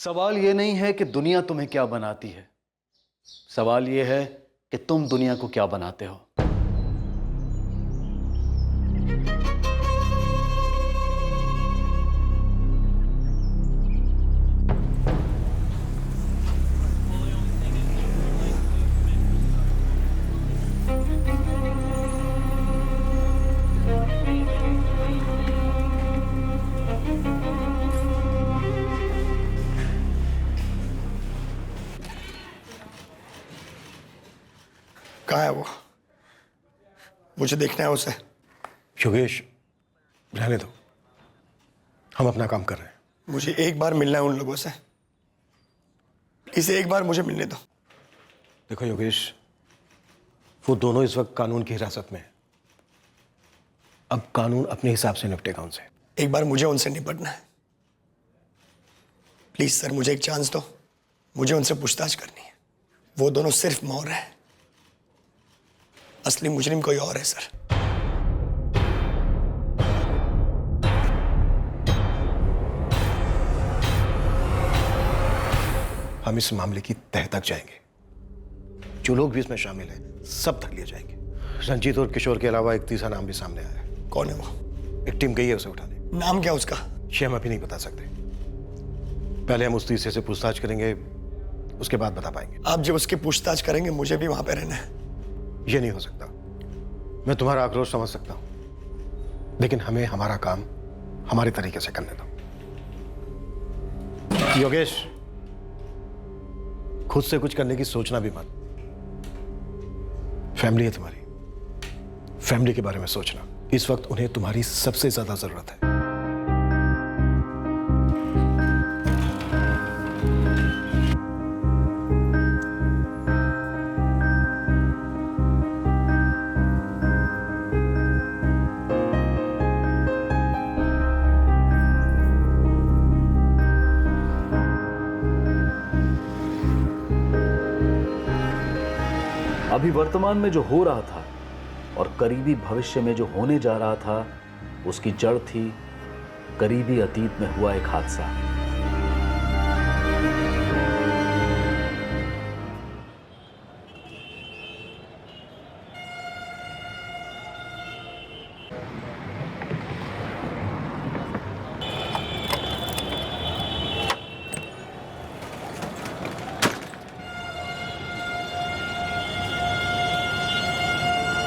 सवाल ये नहीं है कि दुनिया तुम्हें क्या बनाती है, सवाल ये है कि तुम दुनिया को क्या बनाते हो। कहाँ है वो? मुझे देखना है उसे। योगेश, रहने दो, हम अपना काम कर रहे हैं। मुझे एक बार मिलना है उन लोगों से, प्लीज एक बार मुझे मिलने दो। देखो योगेश, वो दोनों इस वक्त कानून की हिरासत में है। अब कानून अपने हिसाब से निपटेगा उनसे। एक बार मुझे उनसे निपटना है। प्लीज सर, मुझे एक चांस दो। मुझे उनसे पूछताछ करनी है। वो दोनों सिर्फ मौर है, असली मुजरिम कोई और है सर। हम इस मामले की तह तक जाएंगे। जो लोग भी इसमें शामिल हैं, सब तक लिए जाएंगे। रंजीत और किशोर के अलावा एक तीसरा नाम भी सामने आया है। कौन है वो? एक टीम गई है उसे उठाने। नाम क्या उसका? ये हम अभी नहीं बता सकते। पहले हम उस तीसरे से पूछताछ करेंगे, उसके बाद बता पाएंगे। आप जब उसकी पूछताछ करेंगे मुझे भी वहां पे रहना है। ये नहीं हो सकता। मैं तुम्हारा आक्रोश समझ सकता हूं, लेकिन हमें हमारा काम हमारे तरीके से करने दो। योगेश, खुद से कुछ करने की सोचना भी मत। फैमिली है तुम्हारी, फैमिली के बारे में सोचना। इस वक्त उन्हें तुम्हारी सबसे ज्यादा जरूरत है। अभी वर्तमान में जो हो रहा था और करीबी भविष्य में जो होने जा रहा था, उसकी जड़ थी करीबी अतीत में हुआ एक हादसा।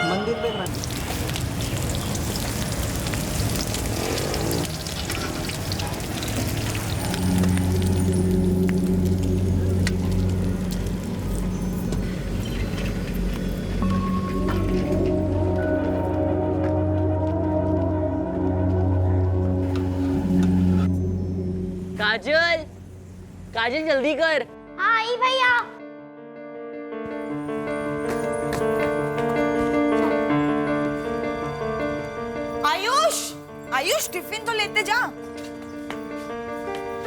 मंदिर पे काजल, काजल जल्दी कर। हाँ आई भैया। आयुष, आयुष टिफिन तो लेते जा।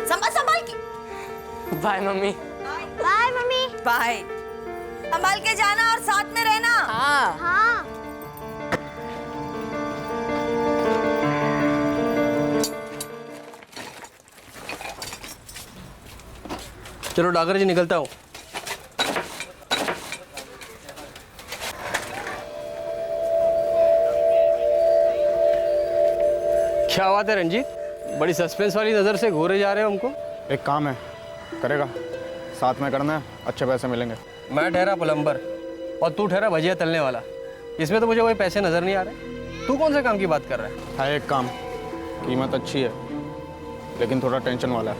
संभाल संभाल के। Bye mummy. Bye mummy. Bye. संभाल के जाना और साथ में रहना। हाँ। हाँ। चलो डागर जी, निकलता हूँ। क्या बात है रंजीत, बड़ी सस्पेंस वाली नज़र से घूरे जा रहे हो हमको। एक काम है, करेगा? साथ में करना है, अच्छे पैसे मिलेंगे। मैं ठहरा प्लम्बर और तू ठहरा भजिया तलने वाला। इसमें तो मुझे कोई पैसे नज़र नहीं आ रहे। तू कौन से काम की बात कर रहा है? है एक काम, कीमत अच्छी है लेकिन थोड़ा टेंशन वाला है।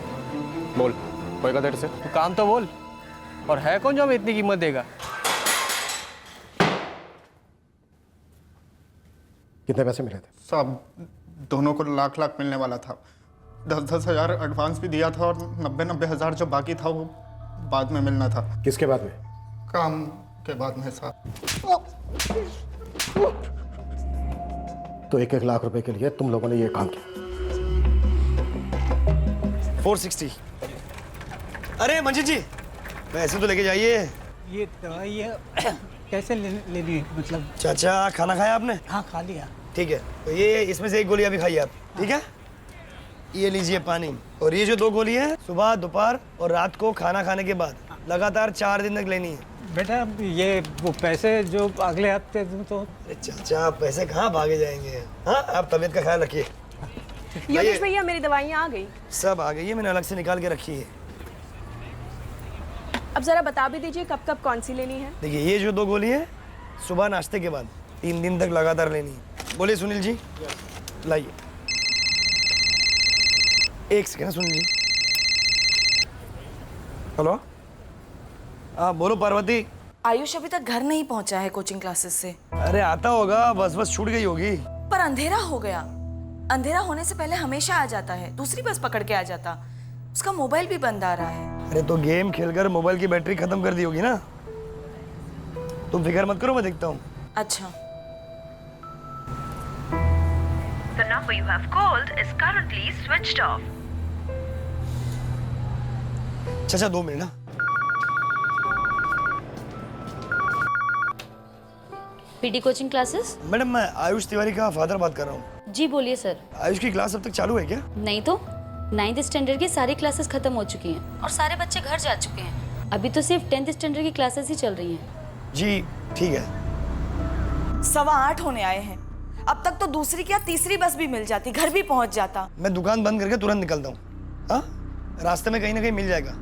बोल, होएगा तेरे से? तू काम तो बोल। और है कौन जो हमें इतनी कीमत देगा? कितने पैसे मिले थे? सब दोनों को लाख लाख मिलने वाला था। 10-10 हज़ार एडवांस भी दिया था और 90-90 हज़ार जो बाकी था वो बाद में मिलना था। किसके बाद में? काम के बाद में साहब। तो 1-1 लाख रुपए के लिए तुम लोगों ने ये काम किया। 460। अरे मंजित जी, पैसे तो लेके जाइए। ये दवाई है कैसे लेनी है मतलब? चाचा, खाना खाया आपने? हाँ खा लिया। ठीक है, तो ये इसमें से एक गोली अभी खाइए आप, ठीक है? ये लीजिए पानी, और ये जो 2 गोली है सुबह, दोपहर और रात को खाना खाने के बाद लगातार 4 दिन तक लेनी है। बेटा ये वो पैसे जो अगले हफ्ते दूं तो। अरे चाचा, पैसे कहाँ भागे जाएंगे। हाँ, आप तबीयत का ख्याल रखिए। योगेश भैया मेरी दवाइयाँ आ गई। सब आ गई है, मैंने अलग से निकाल के रखी है। अब जरा बता भी दीजिए कब कब कौन सी लेनी है। देखिए, ये जो 2 गोली है सुबह नाश्ते के बाद 3 दिन तक लगातार लेनी है। बोलिए सुनील जी, लाइए। 1 सेकेंड सुनील जी। हेलो, हाँ बोलो पार्वती। आयुष अभी तक घर नहीं पहुंचा है कोचिंग क्लासेस से। अरे आता होगा, बस छूट गई होगी। पर अंधेरा हो गया। अंधेरा होने से पहले हमेशा आ जाता है, दूसरी बस पकड़ के आ जाता। उसका मोबाइल भी बंद आ रहा है। अरे तो गेम खेलकर मोबाइल की बैटरी खत्म कर दी होगी ना। तुम फिक्र मत करो, मैं देखता हूँ। अच्छा। The number you have called is currently switched off. चाचा 2 मिनट ना। PT coaching classes? मैडम, मैं आयुष तिवारी का फादर बात कर रहा हूँ। जी बोलिए सर। आयुष की क्लास अब तक चालू है क्या? नहीं तो 9th स्टैंडर्ड की सारी क्लासेस खत्म हो चुकी हैं और सारे बच्चे घर जा चुके हैं। अभी तो सिर्फ 10th स्टैंडर्ड की क्लासेस ही चल रही हैं। जी ठीक है। 8:15 होने आए हैं। अब तक तो दूसरी क्या तीसरी बस भी मिल जाती, घर भी पहुंच जाता। मैं दुकान बंद करके तुरंत निकलता हूँ। हाँ, रास्ते में कहीं ना कहीं मिल जाएगा।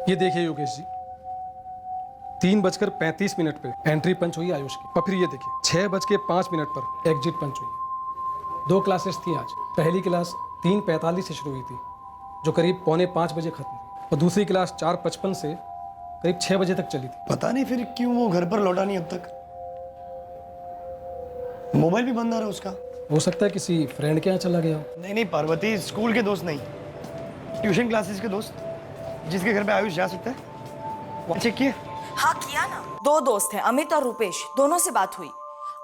ये देखिए योगेश जी, 3:35 पे एंट्री पंच हुई आयुष की। और फिर ये देखिए 6:05 पर एग्जिट पंच हुई है। 2 क्लासेस थी आज। पहली क्लास 3:45 से शुरू हुई थी, जो करीब 4:45 बजे खत्म हुई, और दूसरी क्लास 4:55 से करीब 6 बजे तक चली थी। पता नहीं फिर क्यों वो घर पर लौटा नहीं अब तक। मोबाइल भी बंद आ रहा है उसका। हो सकता है किसी फ्रेंड के यहाँ चला गया हो। नहीं पार्वती, स्कूल के दोस्त नहीं, ट्यूशन क्लासेस के दोस्त, जिसके घर पे आयुष जा सकता है। वहाँ चेक किए? हाँ किया ना। 2 दोस्त हैं, अमित और रूपेश। दोनों से बात हुई।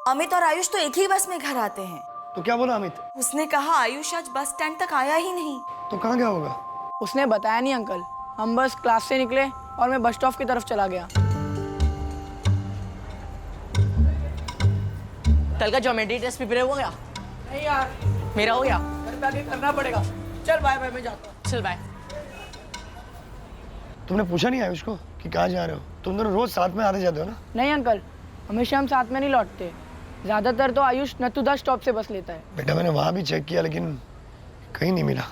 अमित और आयुष तो एक ही बस में घर आते हैं। तो क्या बोला अमित? उसने कहा आयुष आज बस स्टैंड तक आया ही नहीं। तो कहाँ गया होगा? उसने बताया नहीं अंकल। हम बस क्लास से निकले और मैं बस स्टॉप की तरफ चला गया। कल का ज्योमेट्री टेस्ट प्रिपेयर हो गया? नहीं यार, मेरा हो गया। घर पे आके करना पड़ेगा। चल बाय बाय, मैं जाता हूँ। चल बाय। तुमने पूछा नहीं आयुष को कि कहाँ जा रहे हो? तुम दोनों रोज साथ में आते जाते हो ना? नहीं अंकल, हमेशा हम साथ में नहीं लौटते। ज्यादातर तो आयुष नथुदा स्टॉप से बस लेता है। बेटा मैंने वहाँ भी चेक किया लेकिन कहीं नहीं मिला।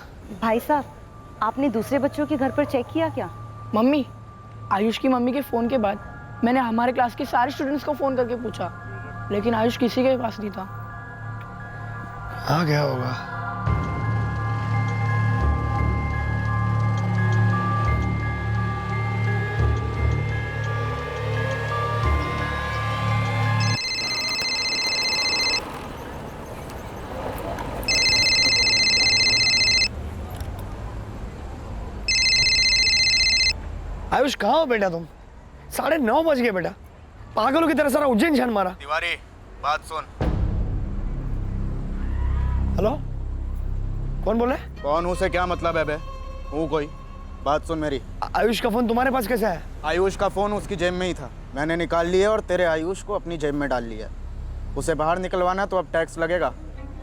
भाई साहब, आपने दूसरे बच्चों के घर पर चेक किया क्या? मम्मी, आयुष की मम्मी के फ़ोन के बाद मैंने हमारे क्लास के सारे स्टूडेंट्स को फ़ोन करके पूछा, लेकिन आयुष किसी के पास नहीं था। कहाँ गया होगा? आयुष कहाँ हो बेटा तुम? 9:30 बज गए बेटा। पागलों की तरह सारा उज्जैन छान मारा। तिवारी, बात सुन। हेलो, कौन बोल रहा है? कौन हूँ से क्या मतलब है बे? हूँ कोई, बात सुन मेरी। आयुष का फोन तुम्हारे पास कैसे है? आयुष का फोन उसकी जेब में ही था, मैंने निकाल लिया और तेरे आयुष को अपनी जेब में डाल लिया। उसे बाहर निकलवाना तो अब टैक्स लगेगा,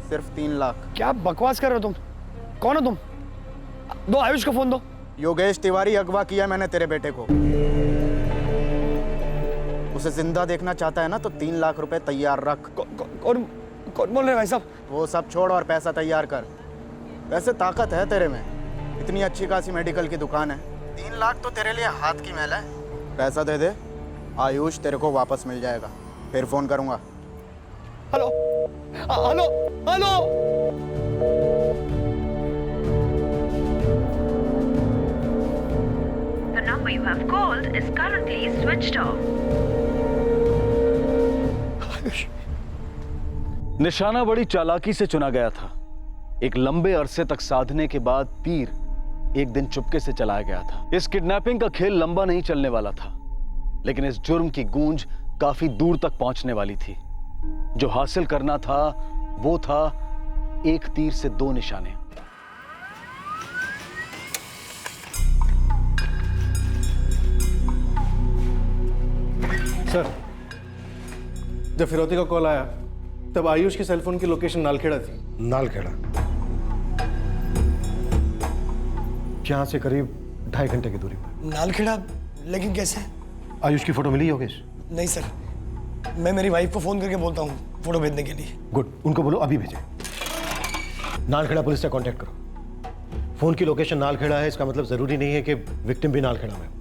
सिर्फ 3 लाख। क्या बकवास कर रहे हो तुम? कौन हो तुम? दो आयुष का फोन दो। योगेश तिवारी, अगवा किया मैंने तेरे बेटे को। उसे जिंदा देखना चाहता है ना तो 3 लाख रुपए तैयार रख। कौन कौन बोल रहे हैं भाई साहब? वो सब छोड़ और पैसा तैयार कर। वैसे ताकत है तेरे में, इतनी अच्छी खासी मेडिकल की दुकान है। 3 लाख तो तेरे लिए हाथ की मैल है। पैसा दे दे, आयुष तेरे को वापस मिल जाएगा। फिर फोन करूंगा। Hello hello hello. The number you have called is currently switched off. निशाना बड़ी चालाकी से चुना गया था। एक लंबे अरसे तक साधने के बाद तीर एक दिन चुपके से चलाया गया था। इस किडनैपिंग का खेल लंबा नहीं चलने वाला था, लेकिन इस जुर्म की गूंज काफी दूर तक पहुंचने वाली थी। जो हासिल करना था वो था एक तीर से 2 निशाने। सर, जब फिरौती का कॉल आया तब आयुष के सेलफोन की लोकेशन नालखेड़ा थी। नालखेड़ा यहाँ से करीब 2.5 घंटे की दूरी पर। नालखेड़ा? लेकिन कैसे? आयुष की फोटो मिली योगेश? नहीं सर, मैं मेरी वाइफ को फोन करके बोलता हूँ फोटो भेजने के लिए। गुड, उनको बोलो अभी भेजें। नालखेड़ा पुलिस से कांटेक्ट करो। फोन की लोकेशन नालखेड़ा है, इसका मतलब जरूरी नहीं है कि विक्टिम भी नालखेड़ा में हो।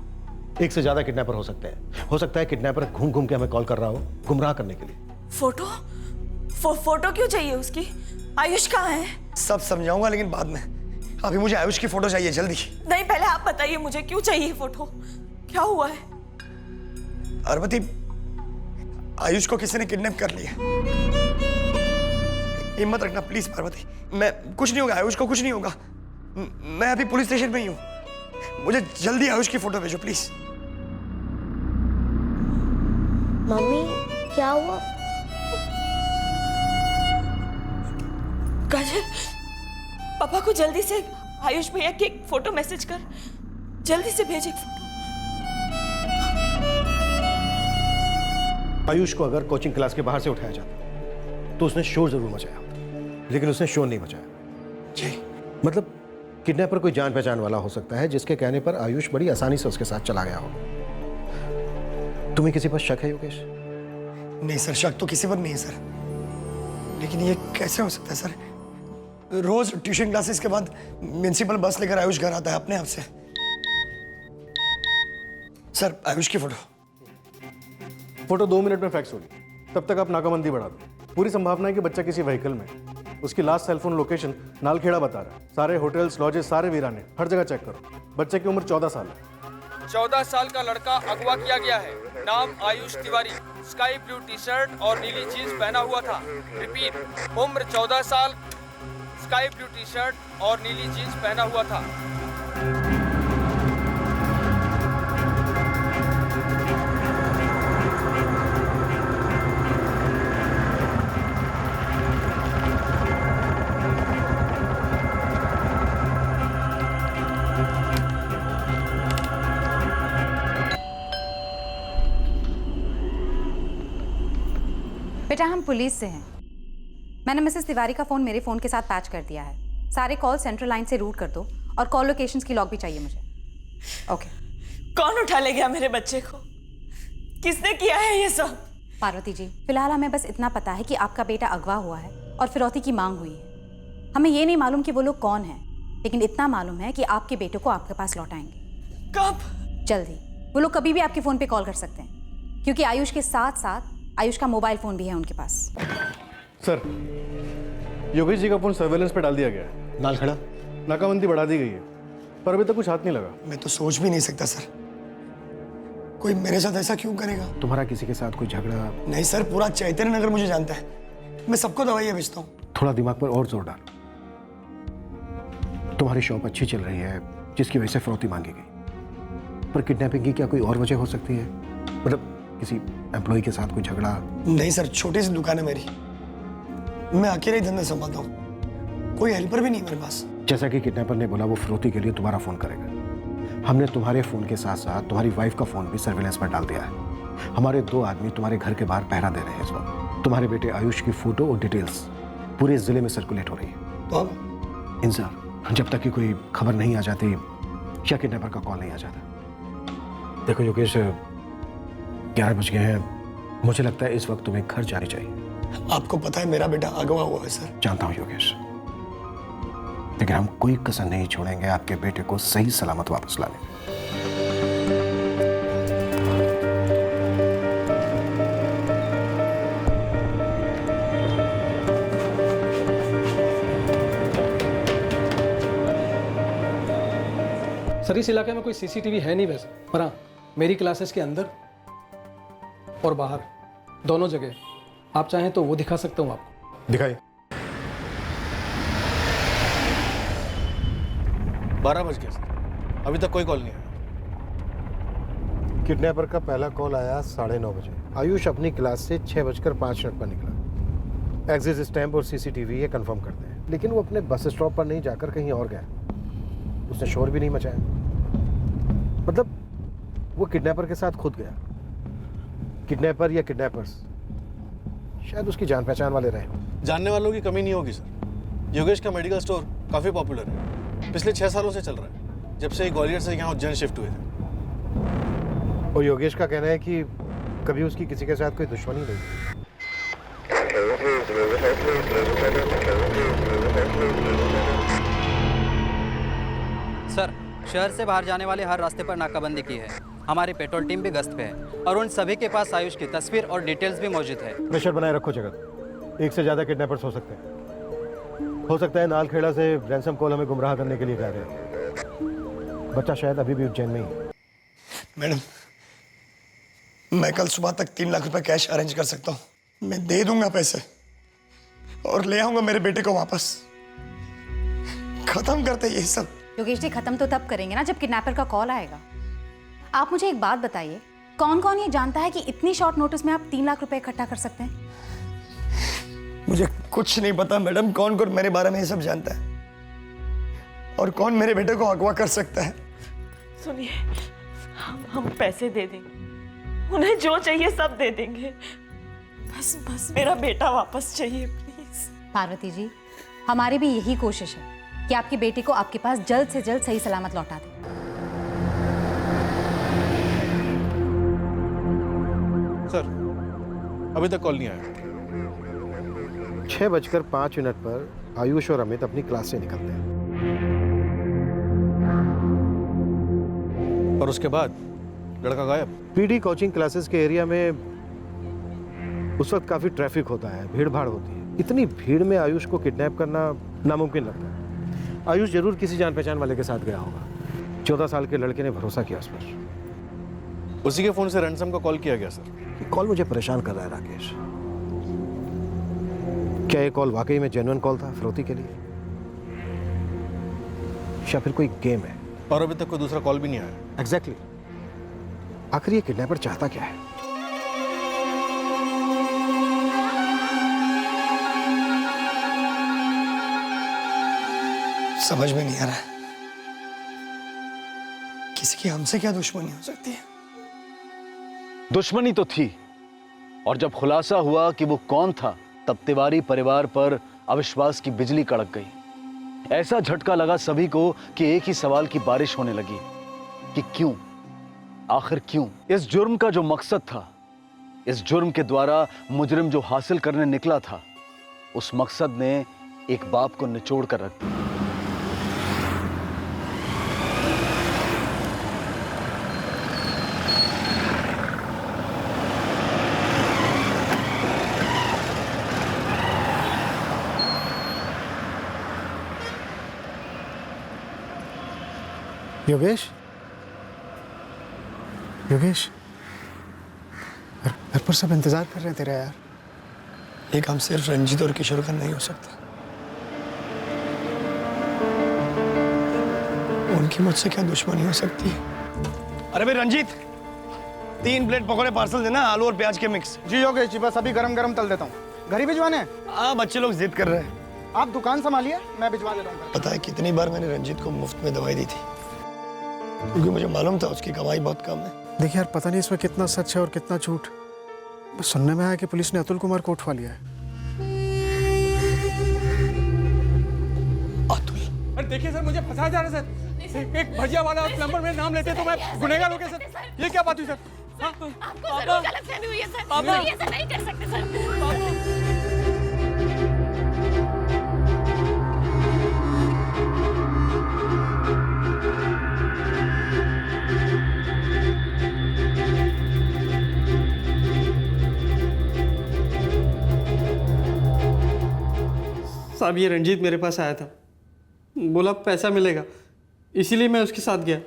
एक से ज्यादा किडनैपर हो सकते हैं। हो सकता है किडनैपर घूम घूम के हमें कॉल कर रहा हो गुमराह करने के लिए। फोटो? फोटो क्यों चाहिए उसकी? आयुष कहाँ है? सब समझाऊंगा लेकिन बाद में। अभी मुझे आयुष की फोटो चाहिए, जल्दी। नहीं, पहले आप बताइए मुझे क्यों चाहिए फोटो? क्या हुआ है? पार्वती, आयुष को किसी ने किडनैप कर लिया। हिम्मत रखना प्लीज पार्वती। मैं कुछ नहीं होगा, आयुष को कुछ नहीं होगा। मैं अभी पुलिस स्टेशन में ही हूँ। मुझे जल्दी आयुष की फोटो भेजो प्लीज। मम्मी क्या हुआ? काजल, पापा को जल्दी से आयुष भैया की एक फोटो मैसेज कर। जल्दी से भेज एक फोटो। आयुष को अगर कोचिंग क्लास के बाहर से उठाया जाता तो उसने शोर जरूर मचाया होता, लेकिन उसने शोर नहीं मचाया। जी मतलब किडनैपर कोई जान पहचान वाला हो सकता है जिसके कहने पर आयुष बड़ी आसानी से उसके साथ चला गया हो। तुम्हें किसी पर शक है योगेश? नहीं सर, शक तो किसी पर नहीं है सर, लेकिन ये कैसे हो सकता है सर? रोज ट्यूशन क्लासेस के बाद म्युनिसिपल बस लेकर आयुष घर आता है अपने आप से। सर, आयुष की फोटो 2 मिनट में फैक्स होगी। तब तक आप नाकाबंदी बढ़ा दो। पूरी संभावना है कि बच्चा किसी व्हीकल में। उसकी लास्ट सेलफोन लोकेशन नालखेड़ा बता रहा है। सारे होटल्स, लॉजेस सारे वीराने, हर जगह चेक करो। बच्चे की उम्र 14 साल है। 14 साल का लड़का अगवा किया गया है। नाम Ayush Tiwari. Sky blue T shirt और नीली जीन्स पहना हुआ था। रिपीट, उम्र 14 साल, स्काई ब्लू टी शर्ट और नीली जीन्स पहना हुआ था। बेटा, हम पुलिस से हैं। मैंने मिसेस तिवारी का फ़ोन मेरे फ़ोन के साथ पैच कर दिया है। सारे कॉल सेंट्रल लाइन से रूट कर दो और कॉल लोकेशंस की लॉग भी चाहिए मुझे। ओके। कौन उठा ले गया मेरे बच्चे को? किसने किया है ये सब? पार्वती जी, फिलहाल हमें बस इतना पता है कि आपका बेटा अगवा हुआ है और फिरौती की मांग हुई है। हमें ये नहीं मालूम कि वो लोग कौन हैं, लेकिन इतना मालूम है कि आपके बेटे को आपके पास लौटाएंगे। कब? जल्दी। वो लोग कभी भी आपके फ़ोन पे कॉल कर सकते हैं, क्योंकि आयुष के साथ साथ आयुष का मोबाइल फ़ोन भी है उनके पास। सर, योगेश जी का फोन सर्वेलेंस पे डाल दिया गया है। नालखेड़ा नाकाबंदी बढ़ा दी गई है, पर अभी तक कुछ हाथ नहीं लगा। मैं तो सोच भी नहीं सकता सर, कोई मेरे साथ ऐसा क्यों करेगा? तुम्हारा किसी के साथ कोई झगड़ा? नहीं सर, पूरा चैतन्य नगर मुझे जानता है। मैं सबको दवाइयाँ बेचता हूँ। थोड़ा दिमाग पर और जोर डाल। तुम्हारी शॉप अच्छी चल रही है जिसकी वजह से फिरौती मांगी गई, पर किडनैपिंग की क्या कोई और वजह हो सकती है? मतलब किसी एम्प्लॉय के साथ कोई झगड़ा? नहीं सर, छोटी सी दुकान है मेरी, मैं अकेले ही धंधा संभालता हूँ, कोई हेल्पर भी नहीं मेरे पास। जैसा कि किडनैपर ने बोला वो फिरौती के लिए तुम्हारा फोन करेगा। हमने तुम्हारे फोन के साथ साथ तुम्हारी वाइफ का फोन भी सर्विलेंस पर डाल दिया है। हमारे 2 आदमी तुम्हारे घर के बाहर पहरा दे रहे हैं इस वक्त। तुम्हारे बेटे आयुष की फोटो और डिटेल्स पूरे जिले में सर्कुलेट हो रही है। तो अब इंतजार, जब तक कि कोई खबर नहीं आ जाती या किडनैपर का कॉल नहीं आ जाता। देखो योगेश, 11 बज गए हैं, मुझे लगता है इस वक्त तुम्हें घर जानी चाहिए। आपको पता है मेरा बेटा अगवा हुआ है सर। जानता हूं योगेश, लेकिन हम कोई कसर नहीं छोड़ेंगे आपके बेटे को सही सलामत वापस लाने में। सर इस इलाके में कोई सीसीटीवी है नहीं वैसे, पर हाँ मेरी क्लासेस के अंदर और बाहर दोनों जगह आप चाहें तो वो दिखा सकता हूँ आपको। दिखाइए। 12 बज गए सर, अभी तक कोई कॉल नहीं आया। किडनैपर का पहला कॉल आया 9:30 बजे। आयुष अपनी क्लास से 6:05 पर निकला। एग्जिट स्टैम्प और सीसीटीवी ये कंफर्म करते हैं, लेकिन वो अपने बस स्टॉप पर नहीं जाकर कहीं और गया। उसने शोर भी नहीं मचाया, मतलब वो किडनैपर के साथ खुद गया। किडनैपर या किडनैपर्स शायद उसकी जान पहचान वाले रहे। जानने वालों की कमी नहीं होगी सर। योगेश का मेडिकल स्टोर काफ़ी पॉपुलर है, पिछले 6 सालों से चल रहा है, जब से ग्वालियर से यहाँ उज्जैन शिफ्ट हुए थे। और योगेश का कहना है कि कभी उसकी किसी के साथ कोई दुश्मनी नहीं थी। सर, शहर से बाहर जाने वाले हर रास्ते पर नाकाबंदी की है। हमारी पेट्रोल टीम भी गश्त पे है और उन सभी के पास आयुष की तस्वीर और डिटेल्स भी मौजूद है। प्रेशर बनाए रखो जगत। एक से ज़्यादा किडनैपर्स हो सकते हैं। हो सकता है नालखेड़ा से रैंसम कॉल हमें गुमराह करने के लिए जा रहे हैं। बच्चा शायद अभी भी उज्जैन में ही है। मैडम, मैं कल सुबह तक 3 लाख रुपए कैश अरेंज कर सकता हूँ। मैं दे दूंगा पैसे और ले आऊंगा मेरे बेटे को वापस। खत्म करते ये सब। योगेश जी, खत्म तो तब करेंगे ना जब किडनैपर का कॉल आएगा। आप मुझे एक बात बताइए, कौन कौन ये जानता है कि इतनी शॉर्ट नोटिस में आप 3 लाख रुपए इकट्ठा कर सकते हैं? मुझे कुछ नहीं पता मैडम, कौन कौन मेरे बारे में ये सब जानता है और कौन मेरे बेटे को अगवा कर सकता है। सुनिए, हम पैसे दे देंगे, उन्हें जो चाहिए सब दे देंगे। बस मेरा बेटा वापस चाहिए प्लीज। पार्वती जी, हमारी भी यही कोशिश है कि आपके बेटे को आपके पास जल्द से जल्द सही सलामत लौटा दें। सर, अभी तक कॉल नहीं आया। 6:05 पर आयुष और अमित अपनी क्लास से निकलते हैं और उसके बाद लड़का गायब। पीडी कोचिंग क्लासेस के एरिया में उस वक्त काफी ट्रैफिक होता है, भीड़ भाड़ होती है। इतनी भीड़ में आयुष को किडनैप करना नामुमकिन लगता है। आयुष जरूर किसी जान पहचान वाले के साथ गया होगा। 14 साल के लड़के ने भरोसा किया उस पर। उसी के फोन से रैंसम का कॉल किया गया सर। ये कॉल मुझे परेशान कर रहा है राकेश। क्या ये कॉल वाकई में जेन्युइन कॉल था फिरौती के लिए, या फिर कोई गेम है? और अभी तक कोई दूसरा कॉल भी नहीं आया। एग्जैक्टली। आखिर ये किडनैपर चाहता क्या है? समझ में नहीं आ रहा है, किसी की हमसे क्या दुश्मनी हो सकती है? दुश्मनी तो थी, और जब खुलासा हुआ कि वो कौन था, तब तिवारी परिवार पर अविश्वास की बिजली कड़क गई। ऐसा झटका लगा सभी को कि एक ही सवाल की बारिश होने लगी कि क्यों, आखिर क्यों? इस जुर्म का जो मकसद था, इस जुर्म के द्वारा मुजरिम जो हासिल करने निकला था, उस मकसद ने एक बाप को निचोड़ कर रख दिया। योगेश, योगेश, घर पर सब इंतजार कर रहे हैं तेरा यार। ये काम सिर्फ रंजीत और किशोर का नहीं हो सकता। उनकी मुझसे क्या दुश्मनी हो सकती है? अरे भाई रंजीत, 3 प्लेट पकौड़े पार्सल देना, आलू और प्याज के मिक्स। जी योगेश जी, बस अभी गरम गरम तल देता हूँ। घर ही भिजवाने हैं? हाँ, बच्चे लोग जिद कर रहे हैं। आप दुकान संभालिए, मैं भिजवा देता हूँ। पता है कितनी बार मैंने रंजीत को मुफ्त में दवाई दी थी, क्योंकि मुझे मालूम था उसकी कमाई बहुत कम है। देखिए यार, पता नहीं इसमें कितना सच है और कितना झूठ। बस सुनने में आया कि पुलिस ने अतुल कुमार को उठवा लिया है। अतुल? अरे देखिए सर, मुझे फंसाया जा रहा है सर। एक भजिया वाला और प्लम्बर में नाम लेते तो मैं गुनहगार हो गया सर। ये क्या बात हुई सर? आपको जरूर गलतफहमी हुई है सर। सर ये ऐसा नहीं कर सकते सर। साहब ये रंजीत मेरे पास आया था, बोला पैसा मिलेगा, इसीलिए मैं उसके साथ गया।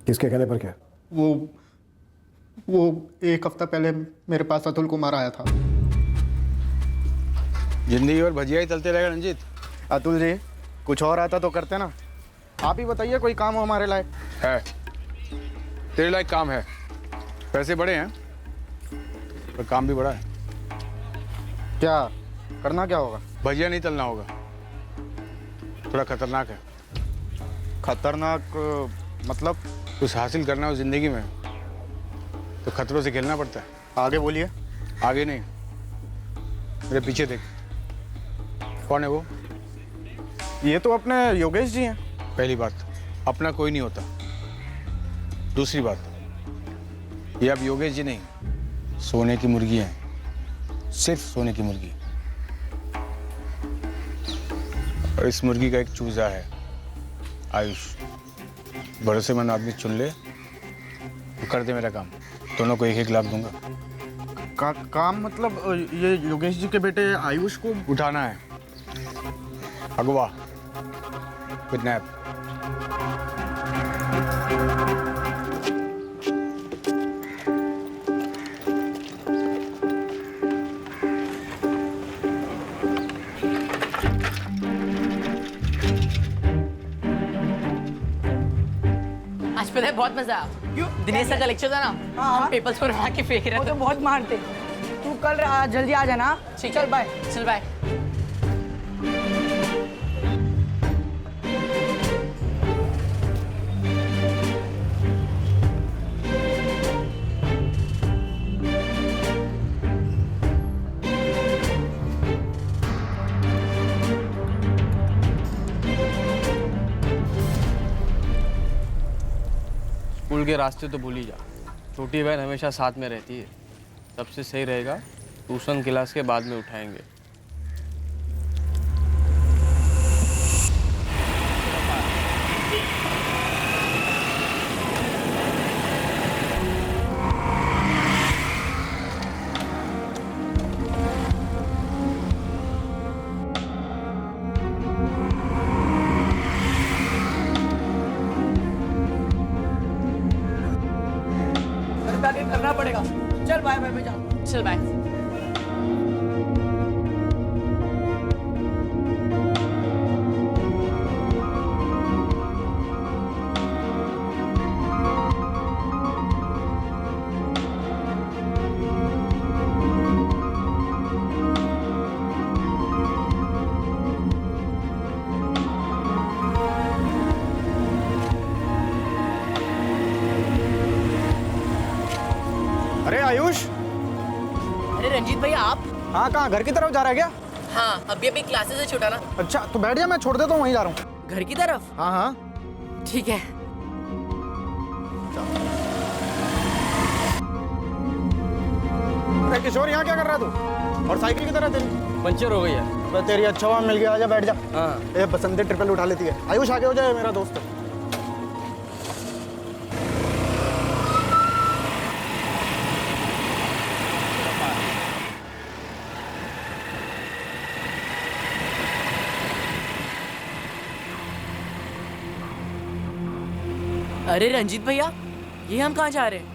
किसके कहने पर क्या? वो एक हफ्ता पहले मेरे पास अतुल कुमार आया था। जिंदगी और भजिया ही चलते रहेगा रंजीत। अतुल जी कुछ और आता तो करते ना। आप ही बताइए कोई काम हो हमारे लायक। है, तेरे लायक काम है। पैसे बड़े हैं पर काम भी बड़ा है। क्या करना क्या होगा? भजिया नहीं तलना होगा, थोड़ा खतरनाक है। खतरनाक मतलब? कुछ हासिल करना हो जिंदगी में तो खतरों से खेलना पड़ता है। आगे बोलिए। आगे नहीं, मेरे पीछे देख। कौन है वो? ये तो अपने योगेश जी हैं। पहली बात, अपना कोई नहीं होता। दूसरी बात, ये अब योगेश जी नहीं, सोने की मुर्गी हैं, सिर्फ सोने की मुर्गी। और इस मुर्गी का एक चूजा है, आयुष। भरोसेमंद आदमी चुन ले तो कर दे मेरा काम। दोनों को 1-1 लाख दूंगा। काम मतलब ये योगेश जी के बेटे आयुष को उठाना है, अगवा, किडनैप। आज पता है बहुत मजा आया। क्यों? दिनेश सर का लेक्चर था ना, हम पेपर्स पर उड़ा के फेंक रहे थे। तो बहुत मारते। तू कल जल्दी आ जाना। चल बाय। चल बाय। स्कूल के रास्ते तो भूल ही जा। छोटी बहन हमेशा साथ में रहती है। सबसे सही रहेगा ट्यूशन क्लास के बाद में उठाएंगे। करना पड़ेगा। चल बाय बाय, मैं जा। चल बाय। अरे आयुष। अरे रंजीत भैया आप? हाँ, कहाँ? घर की तरफ जा रहा है क्या? हाँ, अभी अभी क्लासेस से छूटा ना। अच्छा तो बैठ जा, मैं छोड़ देता हूँ, वहीं जा रहा हूँ। घर की तरफ? हाँ हाँ ठीक है। अरे किशोर, यहाँ क्या कर रहा तू? और साइकिल की तरह तेरी पंचर हो गई है। तो तेरी अच्छा वहाँ मिल गया, आजा बैठ जा। हाँ। ये बसंती ट्रिपल उठा लेती है। आयुष आगे हो जाए, मेरा दोस्त है। अरे रंजीत भैया, ये हम कहाँ जा रहे हैं?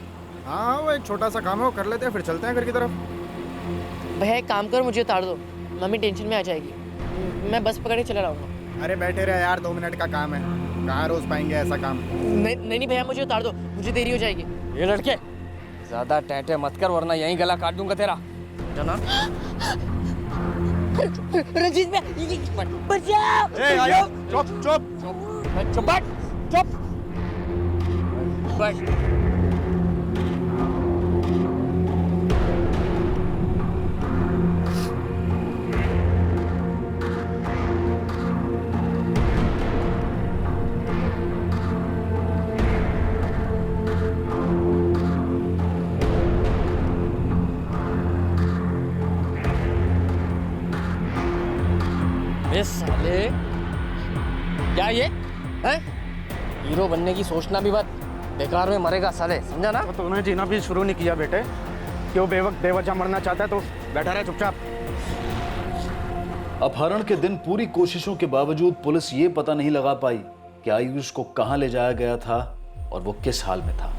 हाँ, वो एक छोटा सा काम है, वो कर लेते हैं, फिर चलते हैं घर की तरफ। भैया एक काम कर, मुझे उतार दो, मम्मी टेंशन में आ जाएगी। मैं बस पकड़ के चला रहूँगा। अरे बैठे रहे यार, 2 मिनट का काम है, कहाँ रोज पाएंगे ऐसा काम। नहीं भैया, मुझे उतार दो, मुझे देरी हो जाएगी। ये लड़के ज्यादा टैटे मत कर, वरना यहीं गला काट दूंगा तेरा। जाना। रंजीत भैया, बचाओ! चुप चुप चुप बैठ, चुप बैठ। अबे साले, क्या ये है? हीरो बनने की सोचना भी मत, बेकार में मरेगा साले, समझा ना? तो उन्हें जीना भी शुरू नहीं किया बेटे, क्यों बेवक्त बेवजह मरना चाहता है तो बैठा रहे चुपचाप। अपहरण के दिन पूरी कोशिशों के बावजूद पुलिस ये पता नहीं लगा पाई कि आयुष को कहां ले जाया गया था और वो किस हाल में था।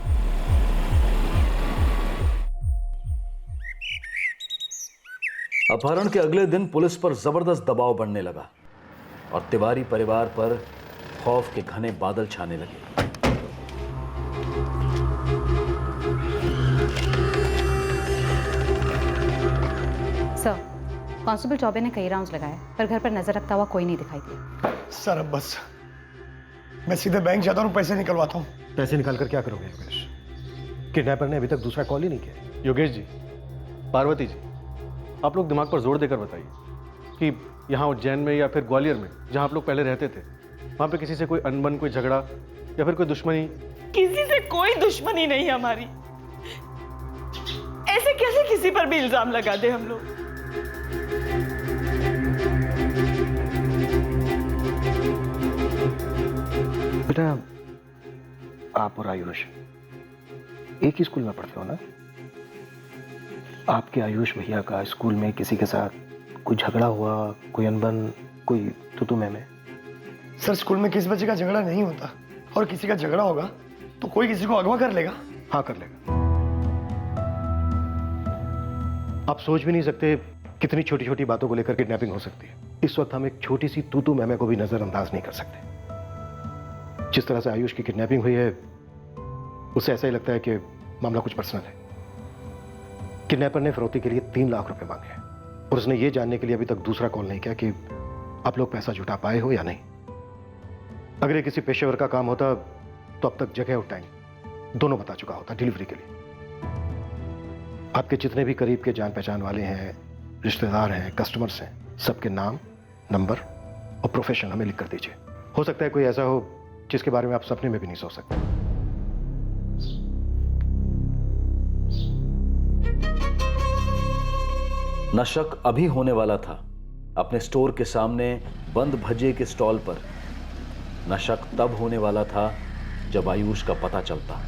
अपहरण के अगले दिन पुलिस पर जबरदस्त दबाव बढ़ने लगा और तिवारी परिवार पर खौफ के घने बादल छाने लगे। सर, कांस्टेबल चौबे ने कई राउंड्स लगाए पर घर पर नजर रखता हुआ कोई नहीं दिखाई दिया। सर अब बस मैं सीधे बैंक जाता हूँ, पैसे निकलवाता हूँ। पैसे निकाल कर क्या करोगे योगेश? किडनैपर ने अभी तक दूसरा कॉल ही नहीं किया। योगेश जी, पार्वती जी, आप लोग दिमाग पर जोर देकर बताइए कि यहाँ उज्जैन में या फिर ग्वालियर में जहाँ आप लोग पहले रहते थे, वहाँ पे किसी से कोई अनबन, कोई झगड़ा या फिर कोई दुश्मनी? किसी से कोई दुश्मनी नहीं हमारी। ऐसे कैसे किसी पर भी इल्जाम लगा दे हम लोग? बेटा, आप और आयुष एक ही स्कूल में पढ़ते हो ना? आपके आयुष भैया का स्कूल में किसी के साथ कोई झगड़ा हुआ, कोई अनबन, कोई तू में? सर स्कूल में किस बच्चे का झगड़ा नहीं होता, और किसी का झगड़ा होगा तो कोई किसी को अगवा कर लेगा। हाँ कर लेगा। आप सोच भी नहीं सकते कितनी छोटी छोटी बातों को लेकर किडनैपिंग हो सकती है। इस वक्त हम एक छोटी सी तू मैमे को भी नजरअंदाज नहीं कर सकते। जिस तरह से आयुष की किडनैपिंग हुई है उससे ऐसा ही लगता है कि मामला कुछ पर्सनल है। किडनैपर ने फिरौती के लिए 3 लाख रुपए मांगे हैं और उसने ये जानने के लिए अभी तक दूसरा कॉल नहीं किया कि आप लोग पैसा जुटा पाए हो या नहीं। अगर ये किसी पेशेवर का काम होता तो अब तक जगह और टाइम दोनों बता चुका होता डिलीवरी के लिए। आपके जितने भी करीब के जान पहचान वाले हैं, रिश्तेदार हैं, कस्टमर्स हैं, सबके नाम, नंबर और प्रोफेशन हमें लिख कर दीजिए। हो सकता है कोई ऐसा हो जिसके बारे में आप सपने में भी नहीं सोच सकते। नशक अभी होने वाला था। अपने स्टोर के सामने बंद भजिए के स्टॉल पर नशक तब होने वाला था जब आयुष का पता चलता।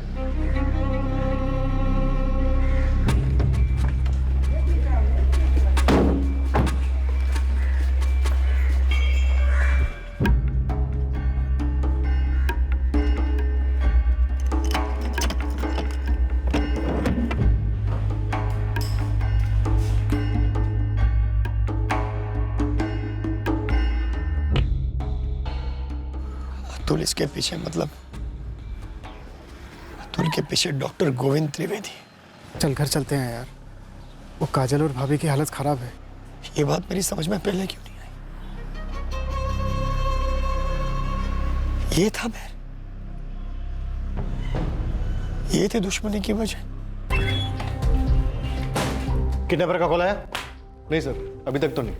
अतुल इसके पीछे, मतलब अतुल के पीछे डॉक्टर गोविंद त्रिवेदी। चल घर चलते हैं यार, वो काजल और भाभी की हालत खराब है। ये बात मेरी समझ में पहले क्यों नहीं आई? ये था मैं, ये थे दुश्मनी की वजह। किडनैपर का कॉल आया? नहीं सर, अभी तक तो नहीं।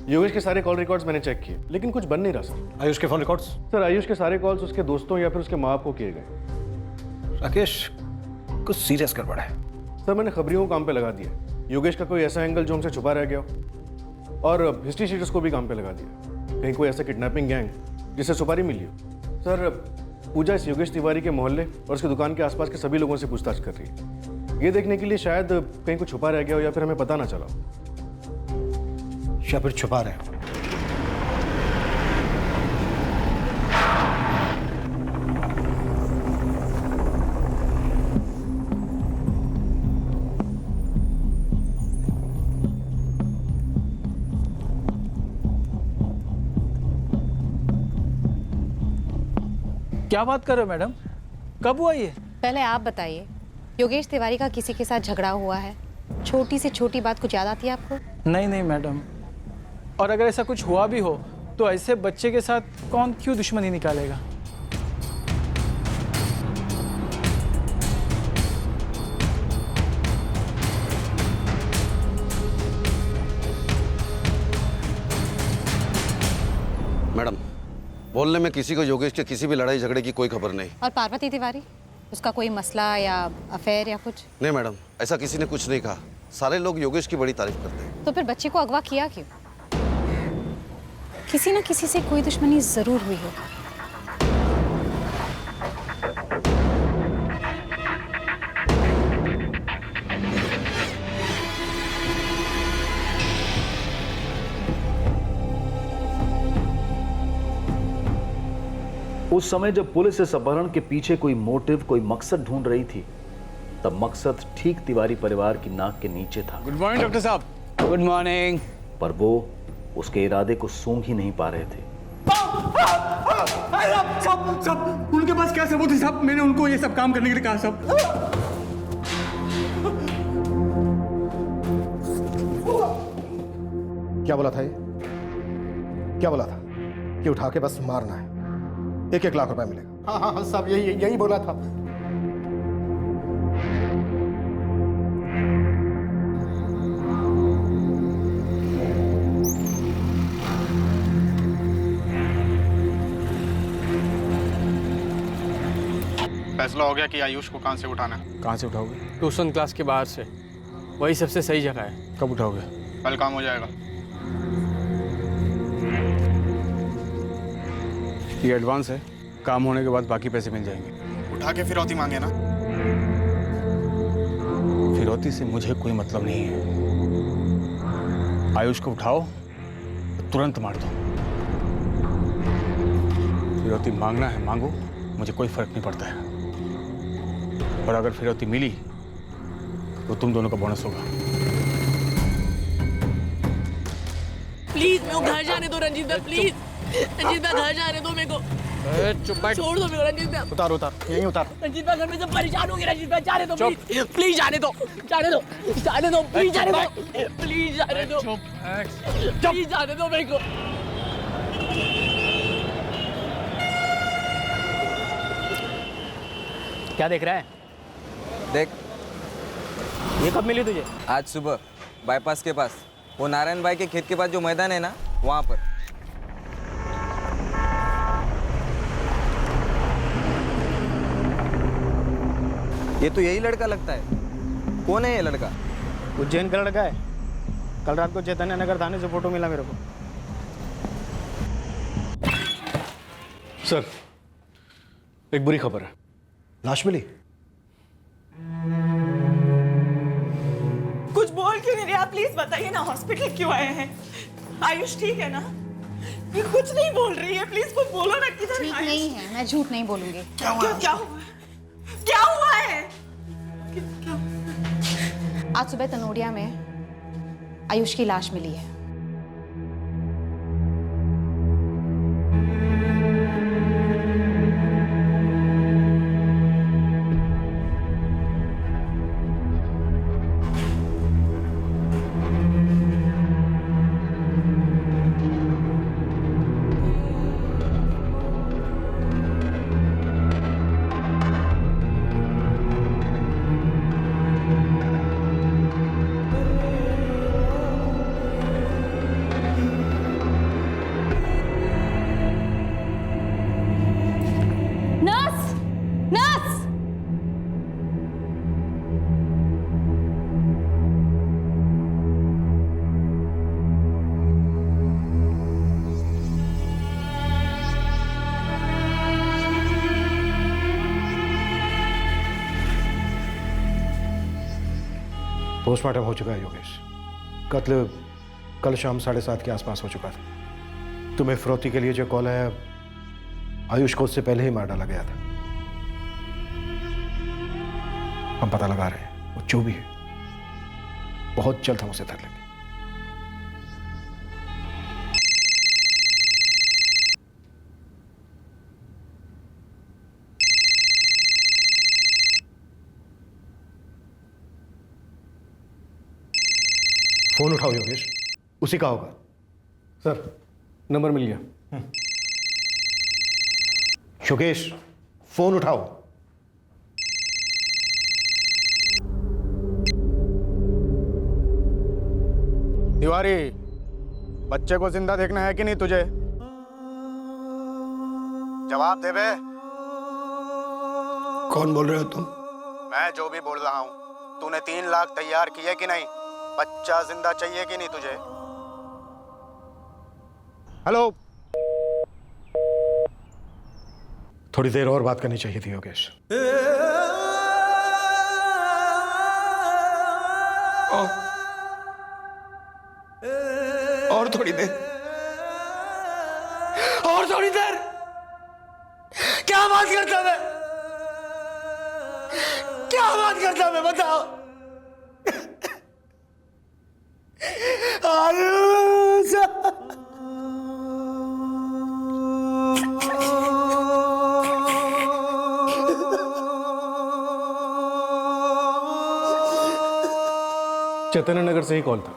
योगेश के सारे कॉल रिकॉर्ड्स मैंने चेक किए लेकिन कुछ बन नहीं रहा सर। आयुष के फोन रिकॉर्ड्स? सर आयुष के सारे कॉल्स उसके दोस्तों या फिर उसके माँ बाप को किए गए। राकेश, कुछ सीरियस गड़बड़ है। सर मैंने खबरियों को काम पे लगा दिया। योगेश का कोई ऐसा एंगल जो हमसे छुपा रह गया हो, और हिस्ट्री शीटर्स को भी काम पे लगा दिया। कहीं कोई ऐसा किडनैपिंग गैंग जिससे सुपारी मिली हो। सर पूजा इस योगेश तिवारी के मोहल्ले और उसकी दुकान के आसपास के सभी लोगों से पूछताछ कर रही है, ये देखने के लिए शायद कहीं कुछ छुपा रह गया हो या फिर हमें पता ना चला हो। या फिर छुपा रहे हो। क्या बात कर रहे हो मैडम? कब हुआ ये? पहले आप बताइए, योगेश तिवारी का किसी के साथ झगड़ा हुआ है? छोटी से छोटी बात कुछ याद आती है आपको? नहीं नहीं मैडम, और अगर ऐसा कुछ हुआ भी हो तो ऐसे बच्चे के साथ कौन क्यों दुश्मनी निकालेगा? मैडम, बोलने में किसी को योगेश के किसी भी लड़ाई झगड़े की कोई खबर नहीं। और पार्वती तिवारी, उसका कोई मसला या अफेयर या कुछ? नहीं मैडम, ऐसा किसी ने कुछ नहीं कहा। सारे लोग योगेश की बड़ी तारीफ करते हैं। तो फिर बच्चे को अगवा किया क्यों? किसी ना किसी से कोई दुश्मनी जरूर हुई होगी। उस समय जब पुलिस इस अपहरण के पीछे कोई मोटिव, कोई मकसद ढूंढ रही थी, तब मकसद ठीक तिवारी परिवार की नाक के नीचे था। गुड मॉर्निंग डॉक्टर साहब। Good morning. पर वो उसके इरादे को सूंघ ही नहीं पा रहे थे। साहब उनके पास क्या सबूत है साहब? मैंने उनको ये सब काम करने के लिए कहा साहब। क्या बोला था ये? क्या बोला था कि उठा के बस मारना है, 1-1 लाख रुपए मिलेगा? हाँ हाँ हाँ साहब, यही बोला था। फैसला हो गया कि आयुष को कहाँ से उठाना है। कहाँ से उठाओगे? ट्यूशन क्लास के बाहर से, वही सबसे सही जगह है। कब उठाओगे? कल काम हो जाएगा। ये एडवांस है, काम होने के बाद बाकी पैसे मिल जाएंगे। उठा के फिरौती मांगे ना। फिरौती से मुझे कोई मतलब नहीं है। आयुष को उठाओ, तुरंत मार दो। फिरौती मांगना है मांगो, मुझे कोई फर्क नहीं पड़ता है। और अगर फिरौती मिली तो तुम दोनों का बोनस होगा। प्लीज मेरे को घर जाने दो रंजीत भाई, प्लीज रंजीत भाई घर जाने दो मेरे को। चुप बैठ। छोड़ दो मेरे को रंजीत भाई। उतार उतार, यहीं उतार। रंजीत भाई घर में सब परेशान हो गए। रंजीत भाई जाने दो प्लीज, प्लीज जाने दो, जाने दो, जाने दो, प्लीज जाने दो, प्लीज जाने दो, प्लीज जाने दो मेरे को। क्या देख रहा है? देख, ये कब मिली तुझे? आज सुबह बाईपास के पास, वो नारायण भाई के खेत के पास जो मैदान है ना, वहां पर। ये तो यही लड़का लगता है। कौन है ये लड़का? उज्जैन का लड़का है। कल रात को चैतन्य नगर थाने से फोटो मिला मेरे को। सर, एक बुरी खबर है। लाश मिली? कुछ बोल क्यों नहीं रहे आप? प्लीज बताइए ना, हॉस्पिटल क्यों आए हैं? आयुष ठीक है ना? ये कुछ नहीं बोल रही है, प्लीज कुछ बोलो ना। किधर ठीक नहीं है, मैं झूठ नहीं बोलूंगी। क्या हुआ? क्या हुआ है? आज सुबह तनोड़िया में आयुष की लाश मिली है। पोस्टमार्टम हो चुका है योगेश। कत्ल कल शाम 7:30 के आसपास हो चुका था। तुम्हें फिरौती के लिए जो कॉल है, आयुष को उससे पहले ही मार डाला गया था। हम पता लगा रहे हैं, वो जो भी है बहुत जल्द हम उसे धर लेंगे। फोन उठाओ योगेश, उसी का होगा। सर, नंबर मिल गया। योगेश, फोन उठाओ। तिवारी, बच्चे को जिंदा देखना है कि नहीं तुझे? जवाब दे बे। कौन बोल रहे हो तुम? मैं जो भी बोल रहा हूँ। तूने 3 लाख तैयार किए कि नहीं? बच्चा जिंदा चाहिए कि नहीं तुझे? हेलो। थोड़ी देर और बात करनी चाहिए थी योगेश। और थोड़ी देर, और थोड़ी देर। क्या बात करता मैं, क्या बात करता मैं, बताओ। आयुष, चैतन्य नगर से ही कॉल था,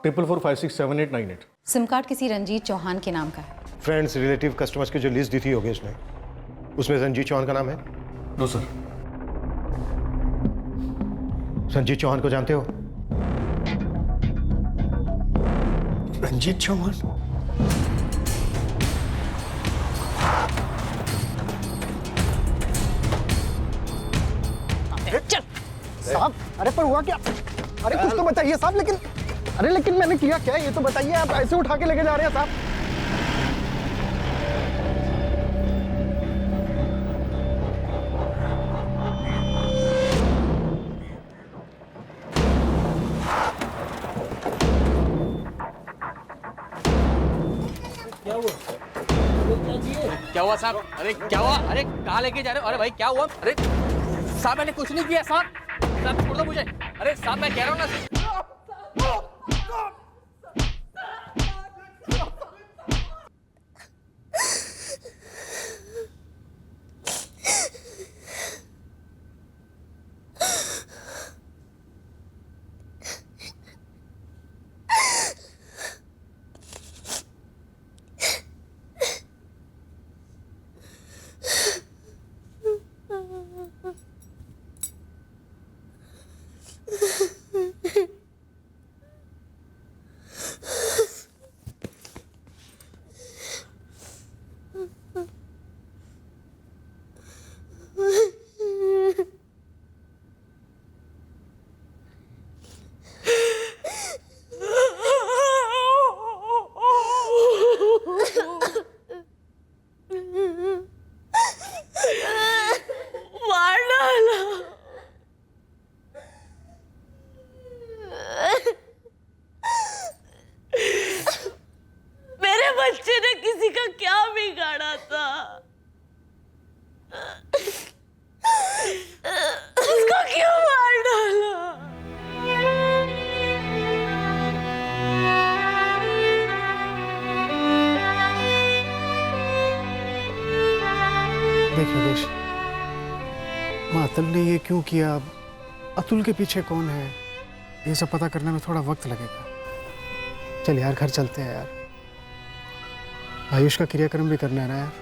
44467898। सिम कार्ड किसी रंजीत चौहान के नाम का है। फ्रेंड्स, रिलेटिव, कस्टमर्स की जो लिस्ट दी थी योगेश ने, उसमें रंजीत चौहान का नाम है? No sir. रंजीत चौहान को जानते हो? रंजीत चौहान? साहब, अरे पर हुआ क्या? अरे कुछ तो बताइए साहब। लेकिन मैंने किया क्या, ये तो बताइए। आप ऐसे उठा के लेके जा रहे हैं साहब। क्या हुआ साहब? अरे क्या हुआ? अरे कहाँ लेके जा रहे हो? अरे भाई क्या हुआ? अरे साहब मैंने कुछ नहीं किया साहब। साहब छोड़ दो मुझे। अरे साहब मैं कह रहा हूँ ना। योगेश, अतुल ने ये क्यों किया, अतुल के पीछे कौन है, ये सब पता करने में थोड़ा वक्त लगेगा। चल यार घर चलते हैं यार, आयुष का क्रियाक्रम भी करना है ना यार।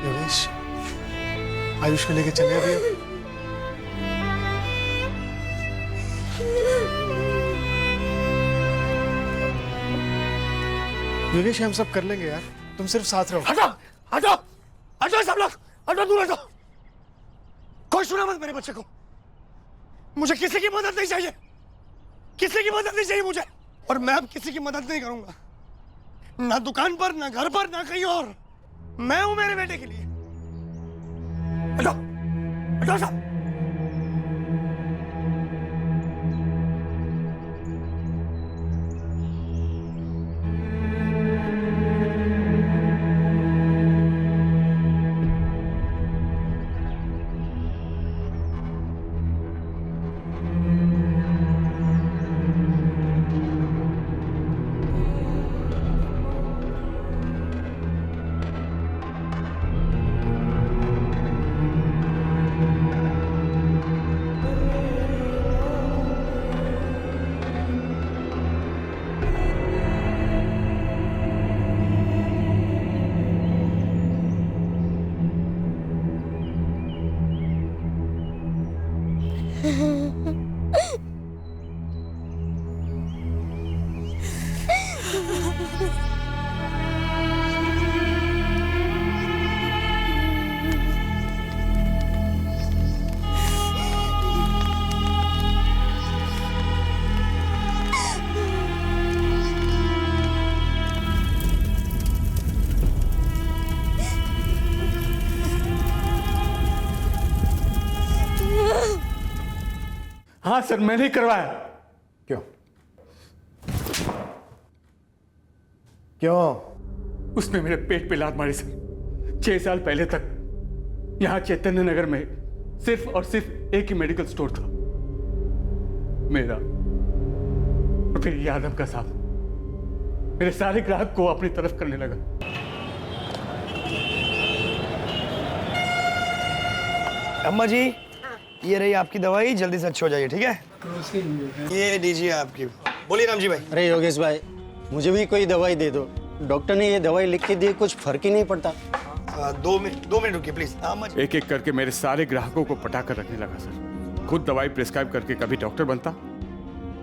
योगेश, आयुष को लेके चले अभी। योगेश हम सब कर लेंगे यार, तुम सिर्फ साथ रहो। हटो हटो हटो सब लोग, हटो दूर हटो। कोई सुना मत मेरे बच्चे को। मुझे किसी की मदद नहीं चाहिए, किसी की मदद नहीं चाहिए मुझे। और मैं अब किसी की मदद नहीं करूंगा, ना दुकान पर, ना घर पर, ना कहीं और। मैं हूं मेरे बेटे के लिए। हटो हटो सब। हाँ सर, मैंने ही करवाया। क्यों? क्यों? उसने मेरे पेट पे लात मारी सर। 6 साल पहले तक यहाँ चैतन्य नगर में सिर्फ और सिर्फ एक ही मेडिकल स्टोर था, मेरा। और फिर यादव का साहब मेरे सारे ग्राहक को अपनी तरफ करने लगा। अम्मा जी, ये रही आपकी दवाई, जल्दी से अच्छे हो जाइए, ठीक है? ये दीजिए आपकी। बोलिए राम जी भाई। अरे योगेश भाई, मुझे भी कोई दवाई दे दो। डॉक्टर ने ये दवाई लिख के दी, कुछ फर्क ही नहीं पड़ता। 2 मिनट रुकिए प्लीज। एक एक करके मेरे सारे ग्राहकों को पटा कर रखने लगा सर। खुद दवाई प्रिस्क्राइब करके कभी डॉक्टर बनता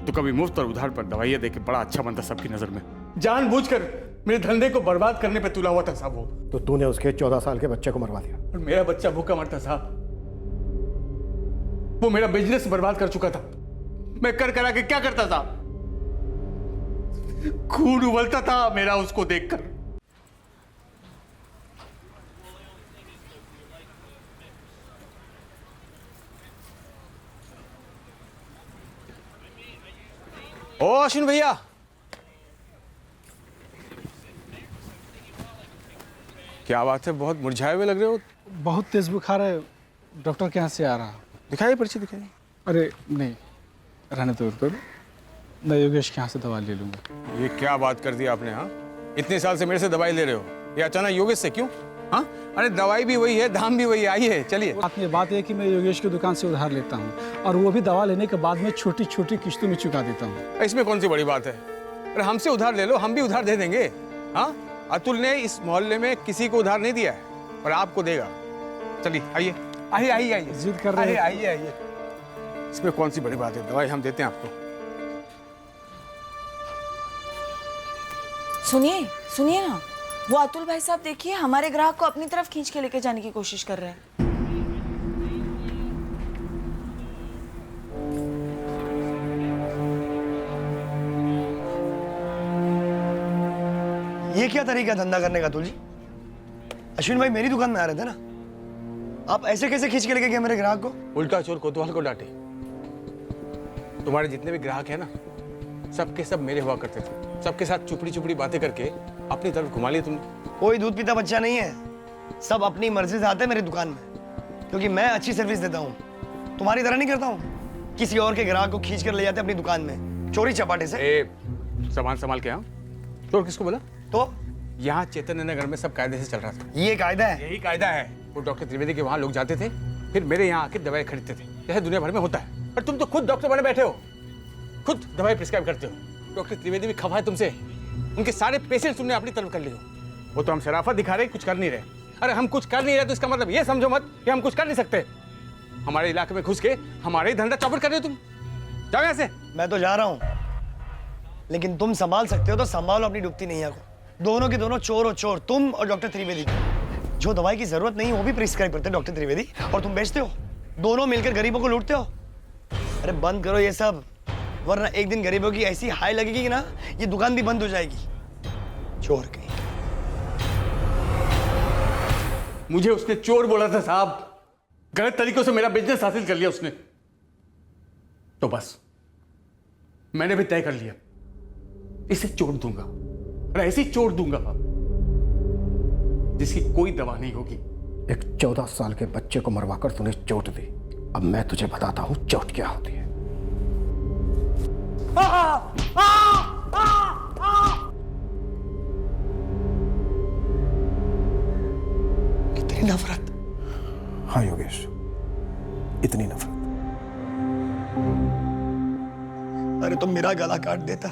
तो कभी मुफ्त और उधार पर दवाइयाँ देके बड़ा अच्छा बनता सबकी नजर में। जानबूझकर मेरे धंधे को बर्बाद करने पे तुला हुआ था साहब वो। तो तूने उसके 14 साल के बच्चे को मरवा दिया। और मेरा बच्चा भूखा मरता साहब। वो मेरा बिजनेस बर्बाद कर चुका था। मैं कर करा के क्या करता था? खून उबलता था मेरा उसको देखकर। ओ अश्विन भैया, क्या बात है, बहुत मुरझाए हुए लग रहे हो। बहुत तेज बुखार है, डॉक्टर के यहाँ से आ रहा। दिखाइए पर्ची दिखाइए। अरे नहीं, रहने तो मैं योगेश के यहाँ से दवा ले लूँगा। ये क्या बात कर दी आपने? हाँ, इतने साल से मेरे से दवाई ले रहे हो, ये अचानक योगेश से क्यों? हाँ, अरे दवाई भी वही है, दाम भी वही है। आइए चलिए। बात यह है कि मैं योगेश की दुकान से उधार लेता हूँ और वो भी दवा लेने के बाद में छोटी छोटी किश्तों में चुका देता हूँ। इसमें कौन सी बड़ी बात है? अरे हमसे उधार ले लो, हम भी उधार दे देंगे। हाँ, अतुल ने इस मोहल्ले में किसी को उधार नहीं दिया है और आपको देगा। चलिए आइए आइए आइए आइए। जिद कर रहे हैं। आइए आइए। इसमें कौन सी बड़ी बात है, दवाई हम देते हैं आपको। सुनिए सुनिए ना, वो अतुल भाई साहब देखिए हमारे ग्राहक को अपनी तरफ खींच के लेके जाने की कोशिश कर रहे हैं। ये क्या तरीका है धंधा करने का अतुल जी? अश्विन भाई मेरी दुकान में आ रहे थे ना, आप ऐसे कैसे खींच के लेके गए मेरे ग्राहक को? उल्टा चोर कोतवाल को डांटे। तुम्हारे जितने भी ग्राहक है ना, सबके सब मेरे हुआ करते थे। सबके साथ चुपड़ी चुपड़ी बातें करके अपनी तरफ घुमा लिया तुमने। कोई दूध पीता बच्चा नहीं है, सब अपनी मर्जी से आते हैं मेरी दुकान में, क्योंकि मैं अच्छी सर्विस देता हूँ। तुम्हारी तरह नहीं करता हूँ, किसी और के ग्राहक को खींच कर ले जाते अपनी दुकान में चोरी चपाटे से। सामान संभाल के। हाँ, चोर किसको बोला? तो यहाँ चैतन्य नगर में सब कायदे से चल रहा था। ये कायदा है? यही कायदा है। वो डॉक्टर त्रिवेदी के वहाँ लोग जाते थे, फिर मेरे यहाँ आके दवाई खरीदते थे, जैसे दुनिया भर में होता है। पर तुम तो खुद डॉक्टर बने बैठे हो, खुद दवाई प्रिस्क्राइब करते हो। डॉक्टर त्रिवेदी भी खफा है तुमसे, उनके सारे पेशेंट तुमने अपनी तरफ कर लिए हो। वो तो हम शराफत दिखा रहे, कुछ कर नहीं रहे। अरे हम कुछ कर नहीं रहे तो इसका मतलब ये समझो मत कि हम कुछ कर नहीं सकते। हमारे इलाके में घुस के हमारे ही धंधा चौपट कर रहे हो तुम। जाओ यहाँ से। मैं तो जा रहा हूँ, लेकिन तुम संभाल सकते हो तो संभालो अपनी डूबती नैया को। दोनों के दोनों चोर हो चोर, तुम और डॉक्टर त्रिवेदी। जो दवाई की जरूरत नहीं है वो भी प्रिस्क्राइब करते हैं डॉक्टर त्रिवेदी, और तुम बेचते हो। दोनों मिलकर गरीबों को लूटते हो। अरे बंद करो ये सब, वरना एक दिन गरीबों की ऐसी हाई लगेगी कि ना ये दुकान भी बंद हो जाएगी। चोर कहीं। मुझे उसने चोर बोला था साहब, गलत तरीकों से मेरा बिजनेस हासिल कर लिया उसने। तो बस मैंने भी तय कर लिया, इसे चोट दूंगा और ऐसी चोट दूंगा जिसकी कोई दवा नहीं होगी। एक 14 साल के बच्चे को मरवाकर तूने चोट दी, अब मैं तुझे बताता हूं चोट क्या होती है। इतनी नफरत? हाँ योगेश, इतनी नफरत। अरे तुम मेरा गला काट देता।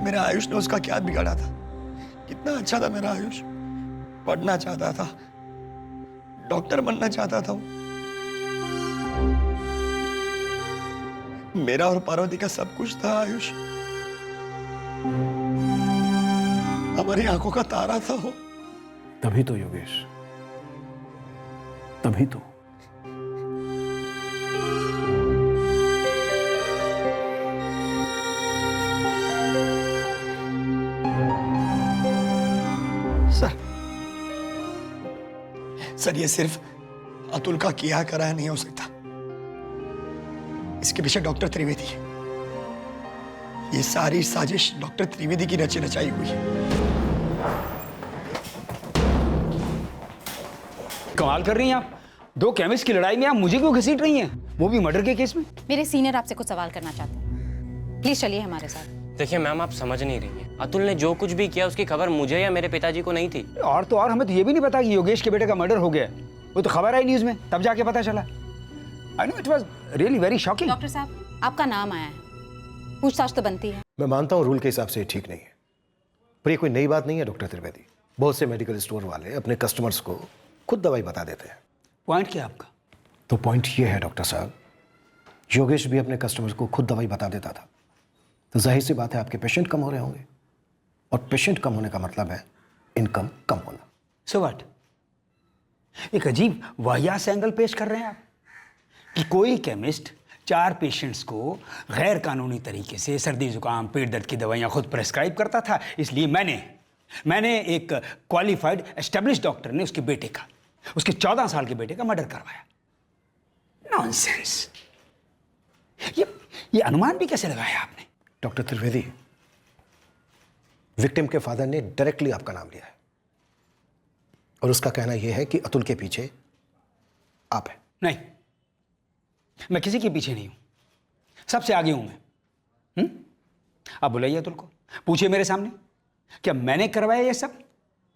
मेरा आयुष ने उसका क्या बिगाड़ा था? कितना अच्छा था मेरा आयुष, पढ़ना चाहता था, डॉक्टर बनना चाहता था। मेरा और पार्वती का सब कुछ था आयुष, हमारी आंखों का तारा था वो। तभी तो योगेश, तभी तो। सर ये सिर्फ अतुल का किया कराया नहीं हो सकता। इसके पीछे डॉक्टर त्रिवेदी है। ये सारी साजिश डॉक्टर त्रिवेदी की रची रचाई हुई है। कमाल कर रही हैं आप। 2 केमिस्ट की लड़ाई में आप मुझे क्यों घसीट रही हैं, वो भी मर्डर के केस में? मेरे सीनियर आपसे कुछ सवाल करना चाहते हैं, प्लीज चलिए हमारे साथ। देखिए मैम, आप समझ नहीं रही हैं। अतुल ने जो कुछ भी किया उसकी खबर मुझे या मेरे पिताजी को नहीं थी। और तो और हमें तो ये भी नहीं पता कि योगेश के बेटे का मर्डर हो गया। वो तो खबर आई न्यूज में, तब जाके पता चला। I know it was really very shocking. Doctor साहब, आपका नाम आया है, पूछताछ तो बनती है। मैं मानता हूँ रूल के हिसाब से ये ठीक नहीं है, पर ये कोई नई बात नहीं है डॉक्टर त्रिवेदी। बहुत से मेडिकल स्टोर वाले अपने कस्टमर्स को खुद दवाई बता देते हैं। पॉइंट क्या आपका? तो पॉइंट ये है डॉक्टर साहब, योगेश भी अपने कस्टमर्स को खुद दवाई बता देता था, तो जाहिर सी बात है आपके पेशेंट कम हो रहे होंगे, और पेशेंट कम होने का मतलब है इनकम कम होना। So what? एक अजीब वाहियात से एंगल पेश कर रहे हैं आप कि कोई केमिस्ट 4 पेशेंट्स को गैर कानूनी तरीके से सर्दी जुकाम पेट दर्द की दवाइयाँ खुद प्रेस्क्राइब करता था, इसलिए मैंने एक क्वालिफाइड एस्टेब्लिश डॉक्टर ने उसके बेटे का, उसके 14 साल के बेटे का मर्डर करवाया। नॉनसेंस। ये अनुमान भी कैसे लगाया आपने? डॉक्टर त्रिवेदी, विक्टिम के फादर ने डायरेक्टली आपका नाम लिया है, और उसका कहना यह है कि अतुल के पीछे आप हैं। नहीं, मैं किसी के पीछे नहीं हूं, सबसे आगे हूं मैं। आप बुलाइए अतुल को, पूछिए मेरे सामने क्या मैंने करवाया ये सब।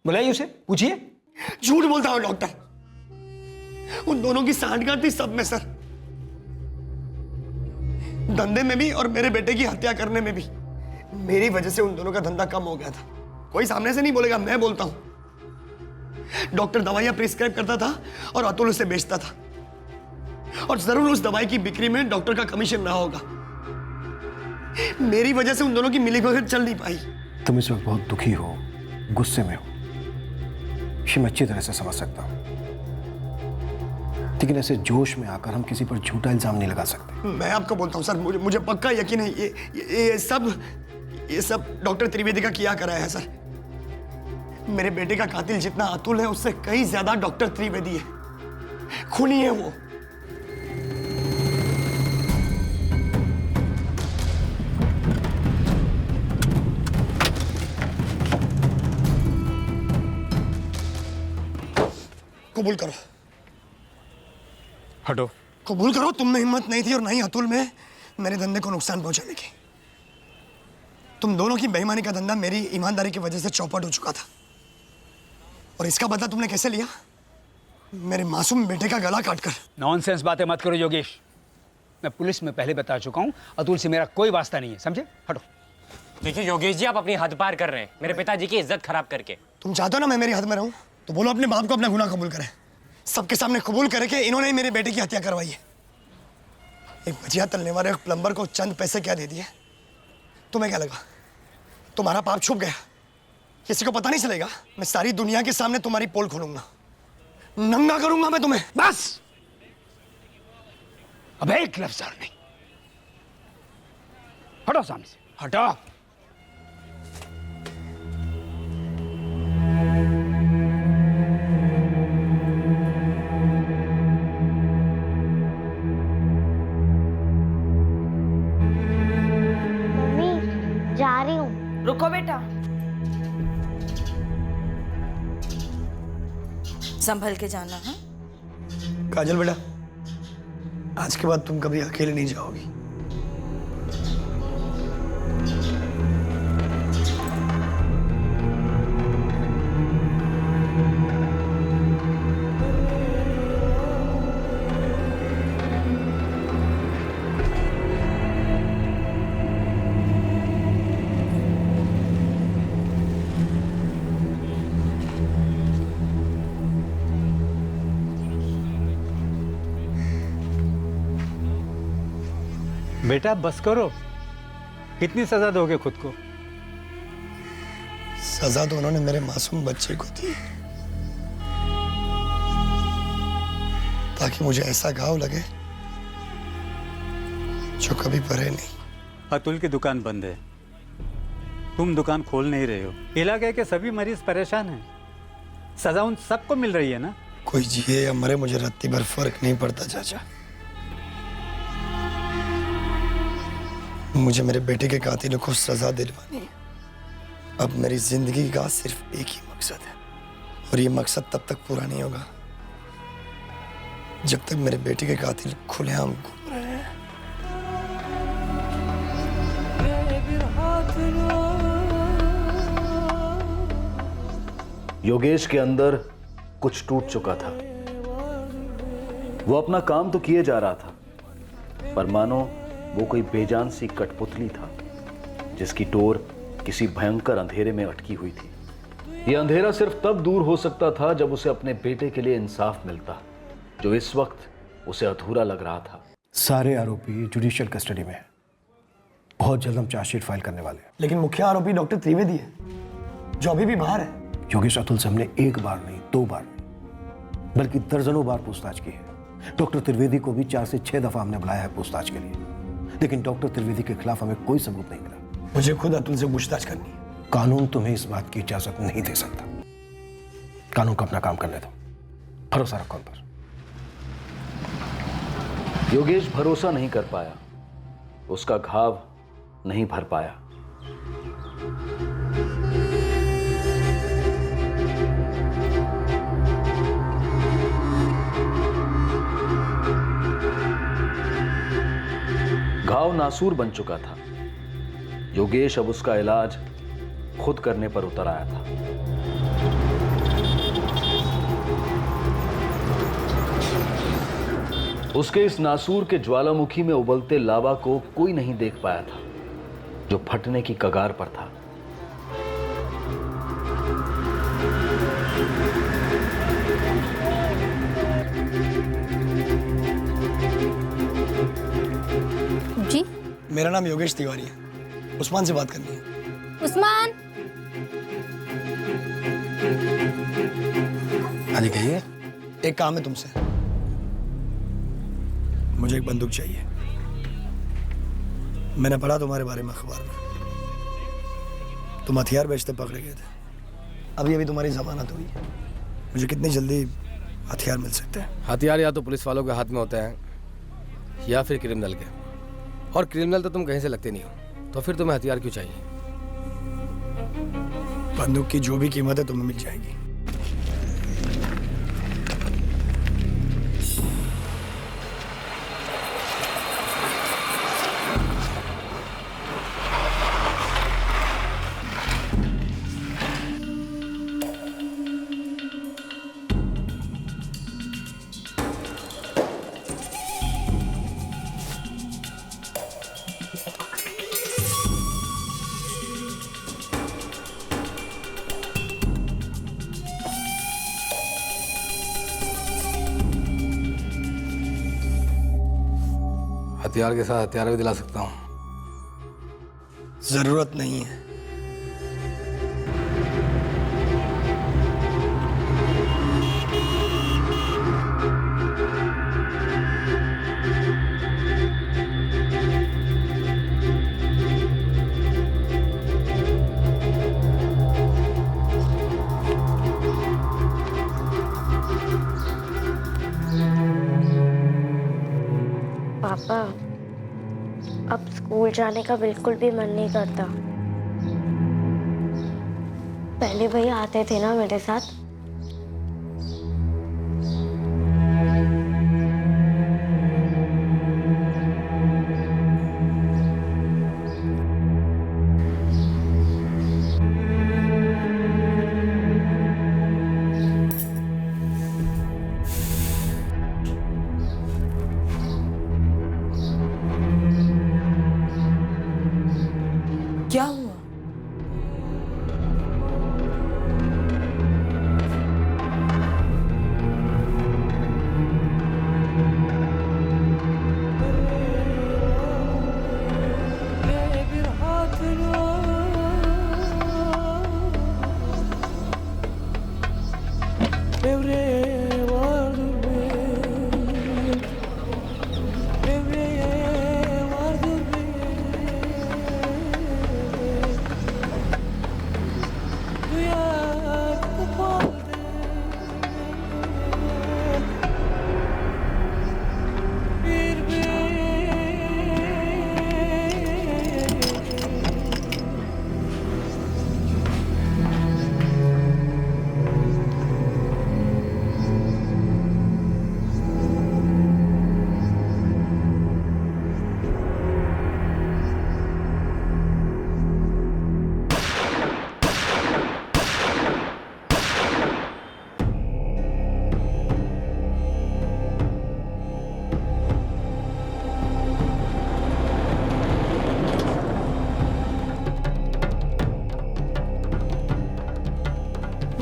बुलाइए उसे, पूछिए। झूठ बोलता हूं डॉक्टर, उन दोनों की सांठगांठ थी सब में सर, धंधे में भी और मेरे बेटे की हत्या करने में भी। मेरी वजह से उन दोनों का धंधा कम हो गया था। कोई सामने से नहीं बोलेगा, मैं बोलता हूं। डॉक्टर दवाइयां प्रिस्क्राइब करता था और अतुल उसे बेचता था, और जरूर उस दवाई की बिक्री में डॉक्टर का कमीशन रहा होगा। मेरी वजह से उन दोनों की मिलीभगत चल नहीं पाई। तुम इस वक्त बहुत दुखी हो, गुस्से में हो, ये मैं अच्छी तरह से समझ सकता हूं, लेकिन ऐसे जोश में आकर हम किसी पर झूठा इल्जाम नहीं लगा सकते। मैं आपको बोलता हूं सर, मुझे पक्का यकीन है ये सब डॉक्टर त्रिवेदी का किया कराया है सर। मेरे बेटे का कातिल जितना अतुल है, उससे कई ज्यादा डॉक्टर त्रिवेदी है। खूनी है वो। कबूल करो। हटो। कबूल करो, तुम में हिम्मत नहीं थी और नहीं अतुल में मेरे धंधे को नुकसान पहुंचाने की। तुम दोनों की बेईमानी का धंधा मेरी ईमानदारी की वजह से चौपट हो चुका था, और इसका बदला तुमने कैसे लिया? मेरे मासूम बेटे का गला काटकर। नॉनसेंस बातें मत करो योगेश, मैं पुलिस में पहले बता चुका हूं, अतुल से मेरा कोई वास्ता नहीं है, समझे? हटो। देखिए योगेश जी, आप अपनी हद पार कर रहे हैं, मेरे पिताजी की इज्जत खराब करके। तुम चाहते हो ना मैं मेरी हद में रहूं, तो बोलो अपने बाप को अपना गुनाह कबूल करे। सबके सामने कबूल करे कि इन्होंने ही मेरे बेटे की हत्या करवाई है। एक भजिया तलने वाले प्लम्बर को चंद पैसे क्या दे दिए? तुम्हें क्या लगा तुम्हारा पाप छुप गया? किसी को पता नहीं चलेगा? मैं सारी दुनिया के सामने तुम्हारी पोल खोलूंगा, नंगा करूंगा मैं तुम्हें। बस अब एक लफ्ज और नहीं। हटो सामने से, हटो। जा रही हूँ। रुको बेटा, संभल के जाना। हाँ काजल बेटा, आज के बाद तुम कभी अकेले नहीं जाओगी। बेटा बस करो, कितनी सजा दोगे खुद को? सजा तो उन्होंने मेरे मासूम बच्चे को दी, ताकि मुझे ऐसा घाव लगे जो कभी भरे नहीं। अतुल की दुकान बंद है, तुम दुकान खोल नहीं रहे हो, इलाके के सभी मरीज परेशान हैं, सजा उन सबको मिल रही है ना। कोई जिए या मरे मुझे रत्ती भर फर्क नहीं पड़ता चाचा। मुझे मेरे बेटे के कातिलों को सजा दिलवानी है। अब मेरी जिंदगी का सिर्फ एक ही मकसद है, और ये मकसद तब तक पूरा नहीं होगा जब तक मेरे बेटे के कातिल खुलेआम घूम रहे हैं। योगेश के अंदर कुछ टूट चुका था। वो अपना काम तो किए जा रहा था, पर मानो वो कोई बेजान सी कठपुतली था जिसकी टोर किसी भयंकर अंधेरे में अटकी हुई थी। ये अंधेरा सिर्फ तब दूर हो सकता था जब उसे अपने बेटे के लिए इंसाफ मिलता, जो इस वक्त उसे अधूरा लग रहा था। सारे आरोपी जुडिशियल कस्टडी में हैं। बहुत जल्द हम चार्जशीट फाइल करने वाले हैं। लेकिन मुख्य आरोपी डॉक्टर त्रिवेदी है, जो अभी भी बाहर है। योगेश अतुल से हमने एक बार नहीं, 2 बार नहीं, बल्कि दर्जनों बार पूछताछ की है। डॉक्टर त्रिवेदी को भी 4 से 6 दफा हमने बुलाया है पूछताछ के लिए, लेकिन डॉक्टर त्रिवेदी के खिलाफ हमें कोई सबूत नहीं मिला। मुझे खुद अतुल से पूछताछ करनी है। कानून तुम्हें इस बात की इजाजत नहीं दे सकता। कानून को अपना काम करने दो, भरोसा रखो उन पर। योगेश भरोसा नहीं कर पाया, उसका घाव नहीं भर पाया। घाव नासूर बन चुका था। योगेश अब उसका इलाज खुद करने पर उतर आया था। उसके इस नासूर के ज्वालामुखी में उबलते लावा को कोई नहीं देख पाया था, जो फटने की कगार पर था। जी, मेरा नाम योगेश तिवारी है। उस्मान से बात करनी है। उस्मान। हाँ जी कहिए। एक काम है तुमसे, मुझे एक बंदूक चाहिए। मैंने पढ़ा तुम्हारे बारे में अखबार में, तुम हथियार बेचते पकड़े गए थे। अभी अभी तुम्हारी जमानत हुई है। मुझे कितनी जल्दी हथियार मिल सकते हैं? हथियार या तो पुलिस वालों के हाथ में होते हैं या फिर क्रिमिनल के, और क्रिमिनल तो तुम कहीं से लगते नहीं हो, तो फिर तुम्हें हथियार क्यों चाहिए? बंदूक की जो भी कीमत है तुम्हें मिल जाएगी। हथियार के साथ हथियार भी दिला सकता हूँ। जरूरत नहीं है। पापा, अब स्कूल जाने का बिल्कुल भी मन नहीं करता। पहले भैया आते थे ना मेरे साथ। क्या हुआ?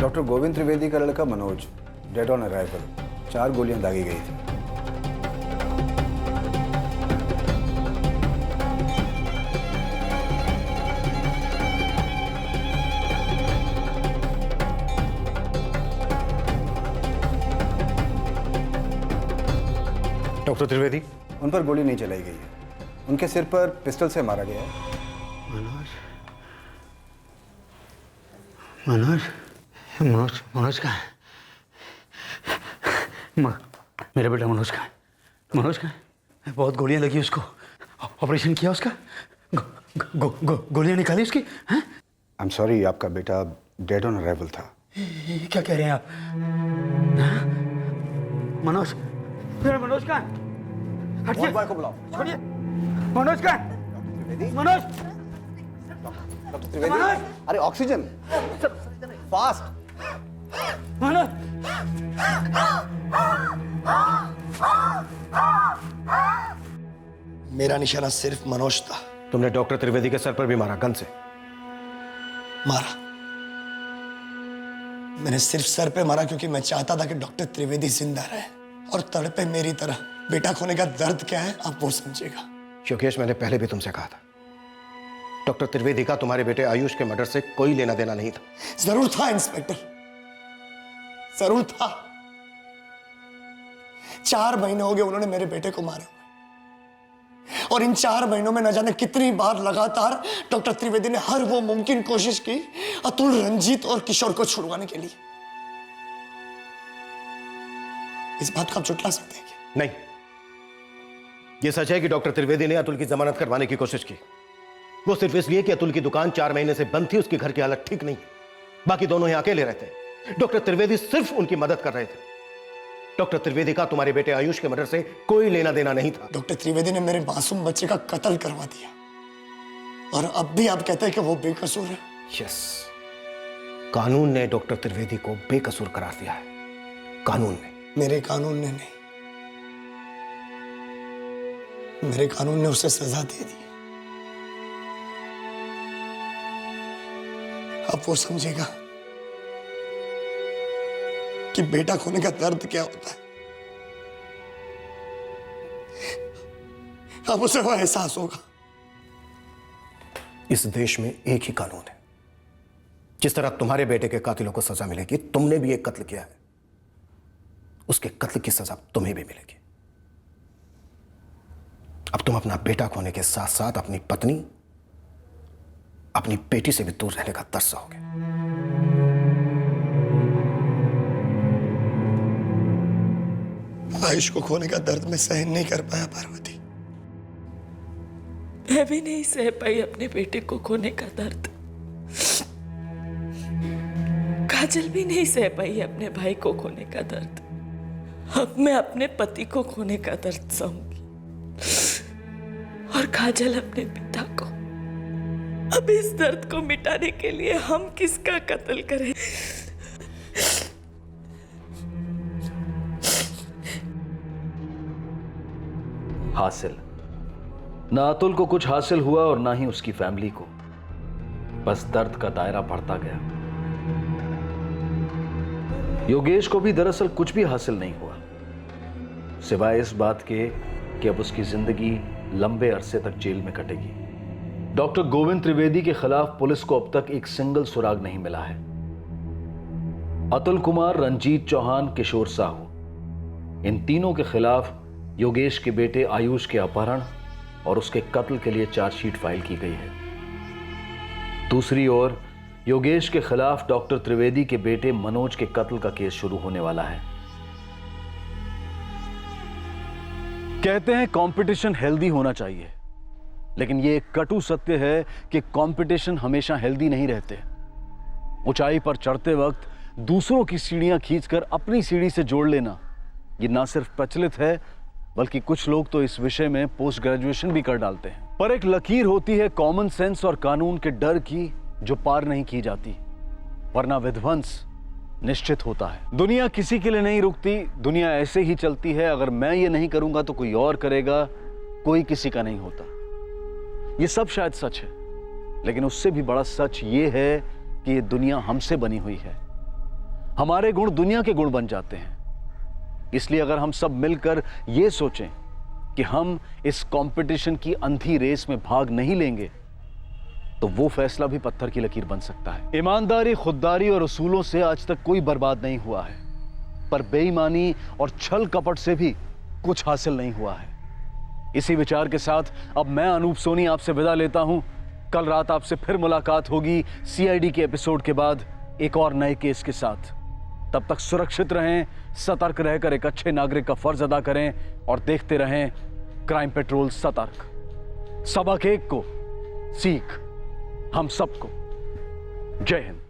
डॉक्टर गोविंद त्रिवेदी का लड़का मनोज, डेड ऑन अराइवल, 4 गोलियां दागी गई थी। डॉक्टर त्रिवेदी, उन पर गोली नहीं चलाई गई है, उनके सिर पर पिस्टल से मारा गया है। मनोज कहाँ है? मेरा बेटा मनोज कहाँ है? मनोज कहाँ है? बहुत गोलियां लगी उसको, ऑपरेशन किया उसका, गोलियां निकाली उसकी, हैं? आई एम सॉरी, आपका बेटा डेड ऑन अराइवल था। ये क्या कह रहे हैं आप? हाँ? मनोज, मेरा मनोज कहाँ है? हटिए, बॉय को बुलाओ। छोड़िए, मनोज कहाँ है? मनोज, डॉक्टर त्रिवेदी, अरे ऑक्सीजन, फास्ट। मनोज, मेरा निशाना सिर्फ मनोज था। तुमने डॉक्टर त्रिवेदी के सर पर भी मारा, गन से मारा। मैंने सिर्फ सर पे मारा क्योंकि मैं चाहता था कि डॉक्टर त्रिवेदी जिंदा रहे और तड़पे मेरी तरह। बेटा खोने का दर्द क्या है आप वो समझेगा। योगेश, मैंने पहले भी तुमसे कहा था, डॉक्टर त्रिवेदी का तुम्हारे बेटे आयुष के मर्डर से कोई लेना देना नहीं था। जरूर था इंस्पेक्टर, जरूर था। 4 महीने हो गए उन्होंने मेरे बेटे को मारे हुए, और इन 4 महीनों में न जाने कितनी बार लगातार डॉक्टर त्रिवेदी ने हर वो मुमकिन कोशिश की अतुल, रंजीत और किशोर को छुड़वाने के लिए। इस बात को आप झुठला सकते हैं क्या? नहीं, यह सच है कि डॉक्टर त्रिवेदी ने अतुल की जमानत करवाने की कोशिश की। वो सिर्फ इसलिए कि अतुल की दुकान 4 महीने से बंद थी, उसके घर की हालत ठीक नहीं। बाकी दोनों यहां अकेले रहते हैं। डॉक्टर त्रिवेदी सिर्फ उनकी मदद कर रहे थे। डॉक्टर त्रिवेदी का तुम्हारे बेटे आयुष के मर्डर से कोई लेना देना नहीं था। डॉक्टर त्रिवेदी ने मेरे मासूम बच्चे का कत्ल करवा दिया, और अब भी आप कहते हैं कि वो बेकसूर है। यस, कानून ने डॉक्टर त्रिवेदी को बेकसूर करार दिया है। कानून ने। मेरे कानून ने नहीं, मेरे कानून ने उसे सजा दे दी। अब वो समझेगा कि बेटा खोने का दर्द क्या होता है। अब उसे वो एहसास होगा। इस देश में एक ही कानून है। जिस तरह तुम्हारे बेटे के कातिलों को सजा मिलेगी, तुमने भी एक कत्ल किया है, उसके कत्ल की सजा तुम्हें भी मिलेगी। अब तुम अपना बेटा खोने के साथ साथ अपनी पत्नी, अपनी बेटी से भी दूर रहने का तरस होगे। आयुष को खोने का दर्द मैं सहन नहीं कर पाया पार्वती। मैं भी नहीं सह पाई अपने बेटे को खोने का दर्द। काजल भी नहीं सह पाई अपने भाई को खोने का दर्द। अब मैं अपने पति को खोने का दर्द सहूंगी, और काजल अपने पिता को। अब इस दर्द को मिटाने के लिए हम किसका कत्ल करें? हासिल ना अतुल को कुछ हासिल हुआ और ना ही उसकी फैमिली को। बस दर्द का दायरा बढ़ता गया। योगेश को भी दरअसल कुछ भी हासिल नहीं हुआ, सिवाय इस बात के कि अब उसकी जिंदगी लंबे अरसे तक जेल में कटेगी। डॉक्टर गोविंद त्रिवेदी के खिलाफ पुलिस को अब तक एक सिंगल सुराग नहीं मिला है। अतुल कुमार, रंजीत चौहान, किशोर साहू, इन तीनों के खिलाफ योगेश के बेटे आयुष के अपहरण और उसके कत्ल के लिए चार्जशीट फाइल की गई है। दूसरी ओर योगेश के खिलाफ डॉक्टर त्रिवेदी के बेटे मनोज के कत्ल का केस शुरू होने वाला है। कहते हैं कंपटीशन हेल्दी होना चाहिए, लेकिन यह एक कटु सत्य है कि कंपटीशन हमेशा हेल्दी नहीं रहते। ऊंचाई पर चढ़ते वक्त दूसरों की सीढ़ियां खींचकर अपनी सीढ़ी से जोड़ लेना, यह ना सिर्फ प्रचलित है बल्कि कुछ लोग तो इस विषय में पोस्ट ग्रेजुएशन भी कर डालते हैं। पर एक लकीर होती है कॉमन सेंस और कानून के डर की, जो पार नहीं की जाती, वरना विध्वंस निश्चित होता है। दुनिया किसी के लिए नहीं रुकती, दुनिया ऐसे ही चलती है। अगर मैं ये नहीं करूंगा तो कोई और करेगा, कोई किसी का नहीं होता। ये सब शायद सच है, लेकिन उससे भी बड़ा सच ये है कि ये दुनिया हमसे बनी हुई है। हमारे गुण दुनिया के गुण बन जाते हैं। इसलिए अगर हम सब मिलकर यह सोचें कि हम इस कंपटीशन की अंधी रेस में भाग नहीं लेंगे, तो वो फैसला भी पत्थर की लकीर बन सकता है। ईमानदारी, खुददारी और उसूलों से आज तक कोई बर्बाद नहीं हुआ है, पर बेईमानी और छल कपट से भी कुछ हासिल नहीं हुआ है। इसी विचार के साथ अब मैं अनूप सोनी आपसे विदा लेता हूं। कल रात आपसे फिर मुलाकात होगी सीआईडी के एपिसोड के बाद एक और नए केस के साथ। तब तक सुरक्षित रहें, सतर्क रहकर एक अच्छे नागरिक का फर्ज अदा करें और देखते रहें क्राइम पेट्रोल सतर्क। सबक एक को सीख हम सबको। जय हिंद।